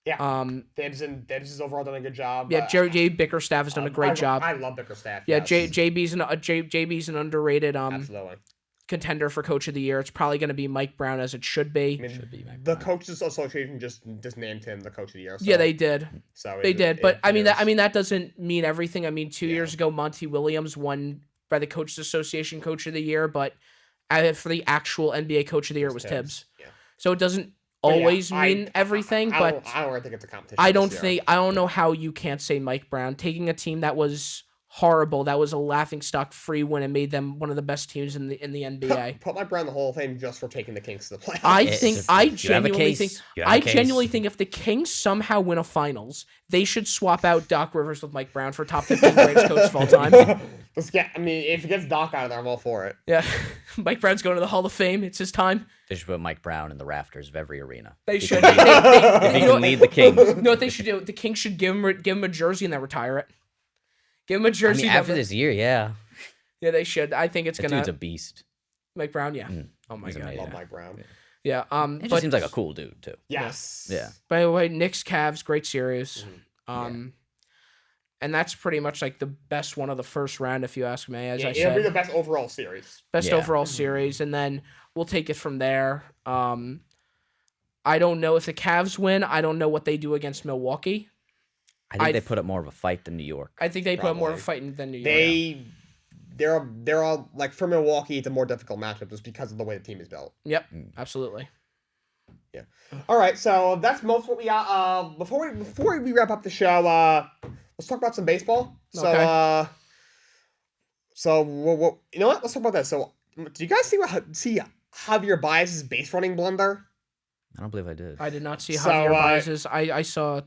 Yeah. Debs has overall done a good job. Yeah, J. Bickerstaff has done a great job. I love Bickerstaff. Yeah, yes. JB's an underrated Absolutely. contender for Coach of the Year. It's probably going to be Mike Brown, as it should be. Should be Mike The Brown. Coaches Association just named him the Coach of the Year. So, Yeah, they did. They did, but that doesn't mean everything. I mean, 2 years ago, Monty Williams won by the Coaches Association Coach of the Year, but for the actual NBA Coach of the Year, it was Tibbs. Yeah. So it doesn't always mean everything, but I don't really think it's a competition. I don't know how you can't say Mike Brown taking a team that was horrible, that was a laughingstock free win and made them one of the best teams in the NBA. Put Mike Brown in the Hall of Fame just for taking the Kings to the playoffs. I genuinely think if the Kings somehow win a finals, they should swap out Doc Rivers with Mike Brown for top 15 greatest coach of all time. If it gets Doc out of there, I'm all for it. Yeah. Mike Brown's going to the Hall of Fame. It's his time. They should put Mike Brown in the rafters of every arena. They should. If he can lead the Kings. You know what they should do? The Kings should give him a jersey and then retire it. Give him a jersey. After this year, yeah. Yeah, they should. I think it's That gonna. dude's a beast. Mike Brown, yeah. Oh my god, I love Yeah. Mike Brown. Yeah. He just seems like a cool dude too. Yes. Yeah. By the way, Knicks Cavs, great series. And that's pretty much like the best one of the first round, if you ask me. As I It'll said, be the best overall series. Best overall series, and then we'll take it from there. I don't know if the Cavs win. I don't know what they do against Milwaukee. I think they put up more of a fight than New York. I think they put more of a fight than New York. They're all like for Milwaukee. It's a more difficult matchup just because of the way the team is built. Yep, absolutely. Yeah. All right, so that's most what we got. Before we wrap up the show, let's talk about some baseball. Okay. So you know what? Let's talk about that. So, do you guys see Javier Baez's base running blunder? I don't believe I did. I did not see Javier Baez's. I saw,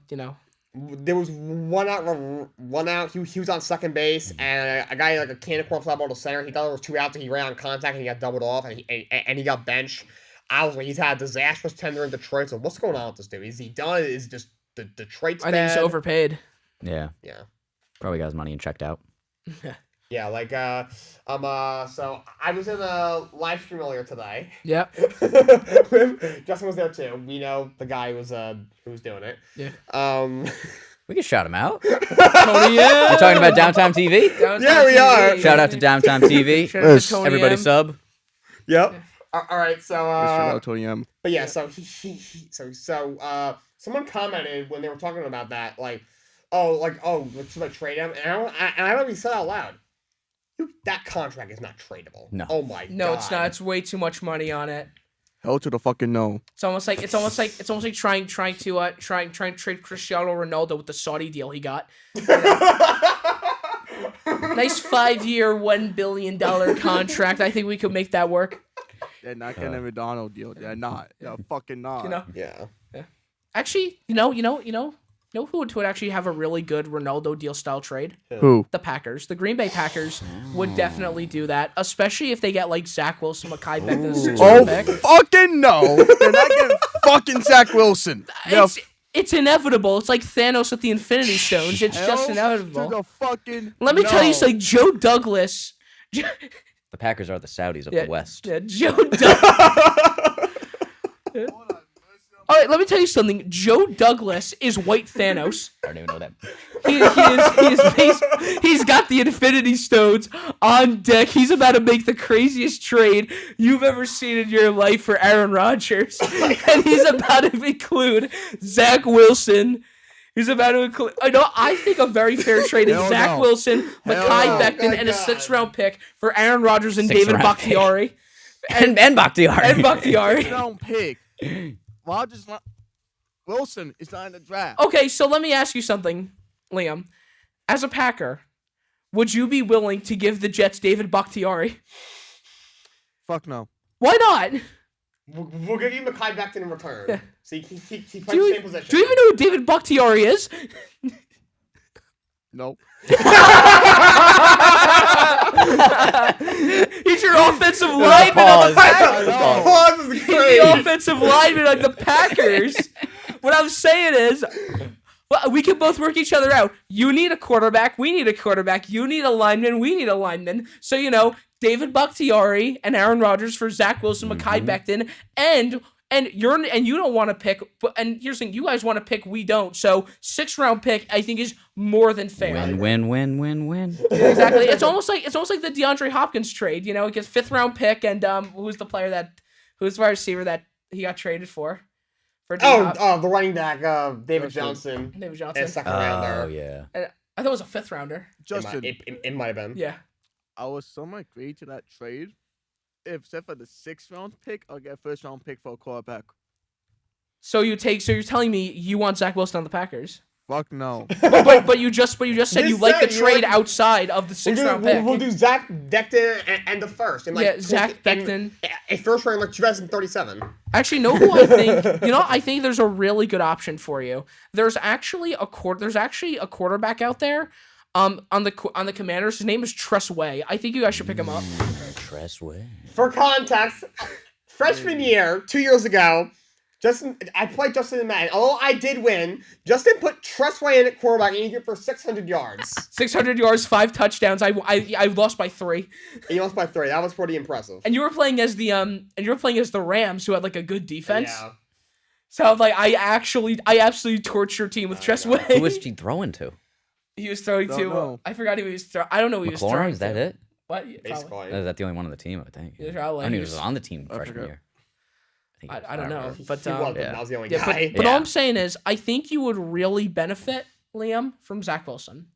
There was one out. He was on second base, and a guy like a cannon corn fly ball to center. He thought there was 2 outs, and he ran on contact, and he got doubled off, and he got benched. I was like, he's had a disastrous tender in Detroit. So what's going on with this dude? Is he done? Is just the Detroit's bad? I think he's overpaid. Yeah. Yeah. Probably got his money and checked out. Yeah, so I was in a live stream earlier today. Yep. Justin was there too. We know the guy who was doing it. Yeah. We can shout him out. Tony, yeah. You're talking about Downtown TV? Downtown we TV. are. Shout out to Downtown TV. Shout out to Tony Everybody M. sub. Yep. All right, so Shout out Tony M. but yeah, so someone commented when they were talking about that, should I trade him? And I don't even said out loud, that contract is not tradable. No. Oh my god. No, it's not. It's way too much money on it. Hell to the fucking no. It's almost like trying to trade Cristiano Ronaldo with the Saudi deal he got. Nice 5-year, $1 billion contract. I think we could make that work. They're not getting a McDonald deal. They're not. They're fucking not. Yeah. Actually, you know who would actually have a really good Ronaldo deal style trade? Who? The Packers. The Green Bay Packers would definitely do that, especially if they get like Zach Wilson, Mekhi Becton, the 6th Oh, round pick. fucking no. They're not getting fucking Zach Wilson. It's inevitable. It's like Thanos with the Infinity Stones. It's just inevitable. To the fucking Let me tell you, it's like Joe Douglas. The Packers are the Saudis of the West. Yeah, Joe Douglas. All right, let me tell you something. Joe Douglas is White Thanos. I don't even know that. He's got the Infinity Stones on deck. He's about to make the craziest trade you've ever seen in your life for Aaron Rodgers. And he's about to include Zach Wilson. He's about to include... I think a very fair trade is Zach Wilson, Mekhi Becton, and a 6th-round pick for Aaron Rodgers and David Bakhtiari. And Bakhtiari. And Bakhtiari. 6th-round pick. Wilson is not in the draft. Okay, so let me ask you something, Liam. As a Packer, would you be willing to give the Jets David Bakhtiari? Fuck no. Why not? We'll give you Mekhi Becton in return. Yeah. So he plays the same position. Do you even know who David Bakhtiari is? Nope. He's your offensive lineman on the Packers. Pause is He's great. the offensive lineman on the Packers. What I'm saying is, well, we can both work each other out. You need a quarterback. We need a quarterback. You need a lineman. We need a lineman. So, David Bakhtiari and Aaron Rodgers for Zach Wilson, Mekhi Becton, and you don't want to pick, and here's the thing, you guys want to pick, we don't. So 6th-round pick, I think, is more than fair. Win. Exactly. It's almost like the DeAndre Hopkins trade. It gets 5th-round pick, and who's the wide receiver that he got traded for? The running back, David Johnson. David Johnson. A 2nd-rounder. Oh yeah. And I thought it was a 5th-rounder. Justin, It might have been. Yeah. I was so much agree to that trade. Except for the 6th-round pick, I'll get a 1st-round pick for a quarterback. So you're telling me you want Zach Wilson on the Packers? Fuck no. but you just said you like the trade outside of the 6th-round pick. We'll do Zach Becton and the first. And Zach Becton. A 1st-round like 2037. Actually, know who I think? I think there's a really good option for you. There's actually a quarterback out there. On the Commanders. His name is Tress Way. I think you guys should pick him up. Tress Way. For context, freshman year, 2 years ago, I played Justin in Madden. Although I did win, Justin put Tress Way in at quarterback and he did it for 600 yards. 600 yards, 5 touchdowns. I lost by 3. He lost by 3. That was pretty impressive. And you were playing as the Rams, who had like a good defense. Yeah. So I absolutely torched your team with Tress Way. Who was he throwing to? He was throwing to. I forgot who he was throwing. I don't know who he was throwing. Is that it? What? Basically. Is that the only one on the team? I would think. Yeah, I probably. knew he was on the team freshman year. I don't know, but He was, but that was the only yeah, guy. but all I'm saying is, I think you would really benefit, Liam, from Zach Wilson.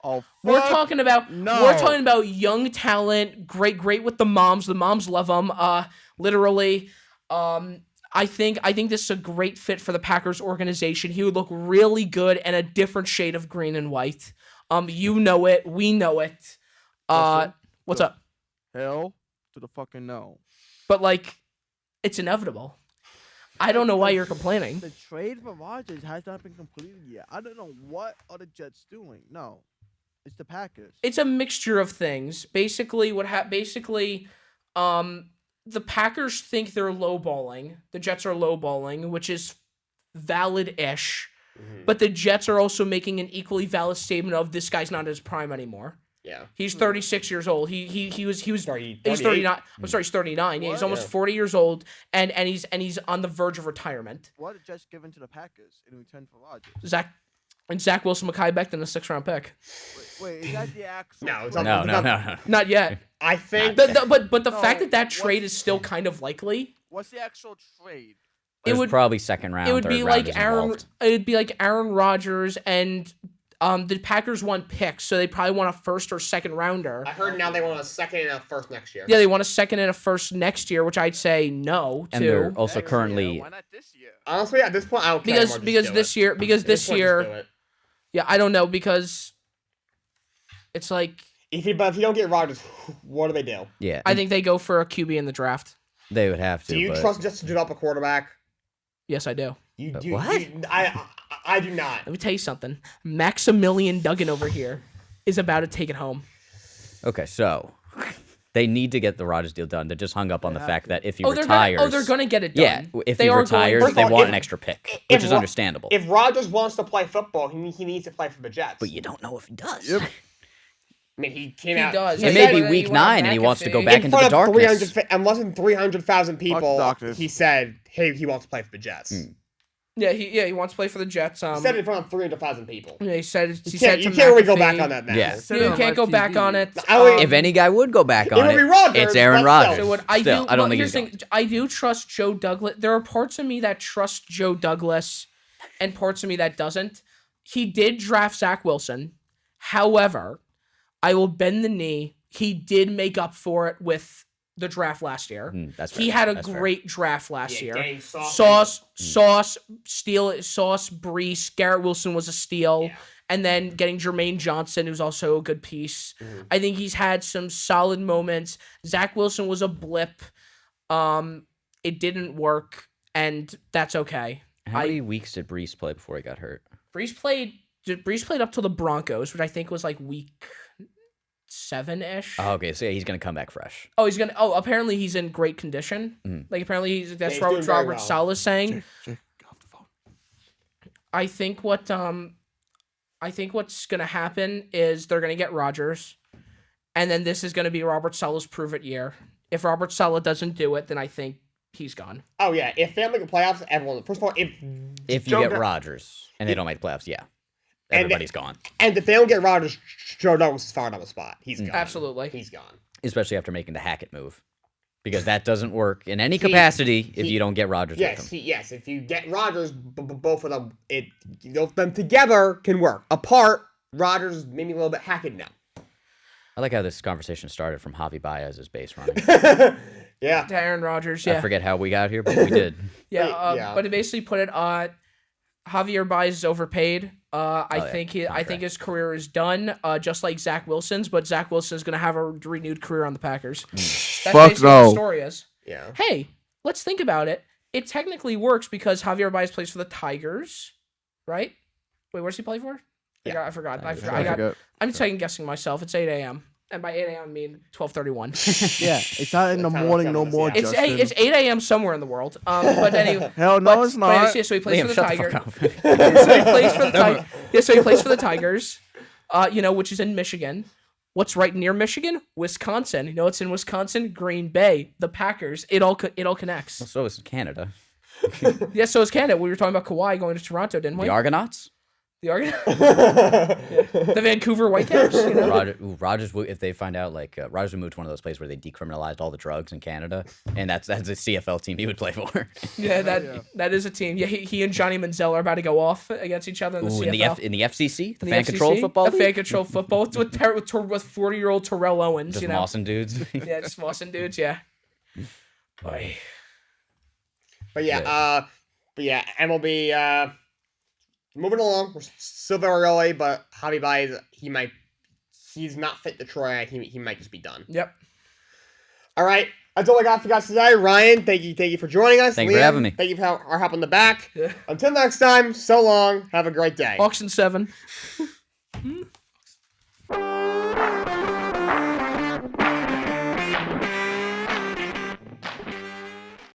Oh, fuck We're talking about no. Young talent, great with the moms. The moms love him. Literally, I think this is a great fit for the Packers organization. He would look really good in a different shade of green and white. You know it. We know it. What's up? Hell to the fucking no. But it's inevitable. I don't know why you're complaining. The trade for Rodgers has not been completed yet. I don't know what are the Jets doing. No, it's the Packers. It's a mixture of things. Basically, the Packers think they're lowballing. The Jets are lowballing, which is valid-ish. Mm-hmm. But the Jets are also making an equally valid statement of this guy's not in his prime anymore. Yeah. He's 36 years old. He was 30, he's 39. I'm sorry, he's 39. Yeah, he's almost 40 years old and he's on the verge of retirement. What did Jets given to the Packers in return for Rodgers? Zach Wilson, Mekhi Becton, a 6th-round pick. Wait, is that the actual? No, it's No. Not yet. I think. But the fact that trade is still kind of likely. What's the actual trade? It would probably 2nd round. It would be like involved. Aaron Rodgers and the Packers want picks, so they probably want a 1st or 2nd rounder. I heard now they want a 2nd and a 1st next year. Yeah, they want a 2nd and a 1st next year, which I'd say no to. And they're also Next currently. year. Why not this year? Honestly, at this point, I don't care anymore. because this year Just do it. yeah, I don't know, because it's like If you don't get Rodgers, what do they do? Yeah, I think they go for a QB in the draft. they would have to. Do you but trust just to develop a quarterback? Yes, I do. You do. what? I do not. Let me tell you something. Maximilian Duggan over here is about to take it home. Okay, so they need to get the Rodgers deal done. They're just hung up on the fact that if he They're retires, gonna get it done. yeah, if They he are retires, going- they First of all, want if- an extra pick, which is understandable. If Rodgers wants to play football, he needs to play for the Jets. But you don't know if he does. Yep. I mean, he came He out. does. It He may said be that week he wanted 9 and he wants to go McAfee. back in into front the of darkness. 300, unless in 300,000 people, doctors. he said, "Hey, he wants to play for the Jets." Yeah, he wants to play for the Jets. He said it in front of 300,000 people. Yeah, he said You to can't really go McAfee. back on that now. Yeah. You can't go back on it. If any guy would go back on would it, be Rodgers, it's Aaron but Rodgers. still. So what I Still, do, I don't well, think here's he's the thing, I do trust Joe Douglas. There are parts of me that trust Joe Douglas, and parts of me that doesn't. He did draft Zach Wilson. However, I will bend the knee. He did make up for it with the draft last year. That's He fair. had a That's fair. great draft last year. getting Sauce, Brees, Garrett Wilson was a steal. Yeah. And then getting Jermaine Johnson, who's also a good piece. I think he's had some solid moments. Zach Wilson was a blip. It didn't work, and that's okay. How many weeks did Brees play before he got hurt? Brees played up to the Broncos, which I think was like week 7-ish. Oh, okay, so yeah, he's gonna come back fresh. Apparently he's in great condition. Like apparently that's he's what doing very Robert well. Saleh's saying. Jake, get off the phone. I think what's gonna happen is they're gonna get Rodgers, and then this is gonna be Robert Saleh's prove it year. If Robert Saleh doesn't do it, then I think he's gone. Oh, yeah. If they don't make the playoffs, everyone... First of all, If you Joe get Doug- Rodgers and they don't make the playoffs, yeah, everybody's gone. And if they don't get Rodgers, Joe Douglas is fired on the spot. He's gone. Absolutely. He's gone. Especially after making the Hackett move, because that doesn't work in any capacity if you don't get Rodgers with him. Yes. If you get Rodgers, both of them, them together can work. Apart, Rodgers maybe a little bit Hackett now. I like how this conversation started from Javi Baez's base running. Yeah. To Aaron Rodgers, I yeah. forget how we got here, but we did. Yeah, but it basically put it Javier Baez is overpaid. I think his career is done, just like Zach Wilson's, but Zach Wilson's going to have a renewed career on the Packers. That's Fuck basically what no. the story is. Yeah. Hey, let's think about it. It technically works because Javier Baez plays for the Tigers, right? Wait, where's he play for? Yeah. I forgot. I forgot. I'm second guessing myself. It's 8 a.m. And by 8 a.m. I mean 12:31. Yeah, it's not in the That's how morning it's no done, more, yeah. Justin. It's 8 a.m. somewhere in the world. But anyway. Hell no, it's not. So he plays Liam, for the shut Tigers. the fuck up. So he plays for the Tigers. Yeah, so he plays for the Tigers. Which is in Michigan. What's right near Michigan? Wisconsin. You know what's in Wisconsin? Green Bay. The Packers. It all connects. So is Canada. Yeah, so is Canada. We were talking about Kawhi going to Toronto, didn't we? The Argonauts? The the Vancouver Whitecaps. You know? Rogers, if they find out, Rogers would move to one of those places where they decriminalized all the drugs in Canada, and that's a CFL team he would play for. Yeah, that is a team. Yeah, he and Johnny Manziel are about to go off against each other in the CFL. In the FCC, the In fan control football, the fan control football with 40-year-old Terrell Owens. just you know, Mawson dudes. yeah, just Mawson dudes. Yeah. But yeah, MLB. Moving along, we're still very early, but Javi Baez, he's not fit to try. He might just be done. Yep. All right, that's all I got for you guys today. Ryan, thank you for joining us. Thank you for Liam, having me. Thank you for our help in the back. Yeah. Until next time, so long. Have a great day. Auction 7.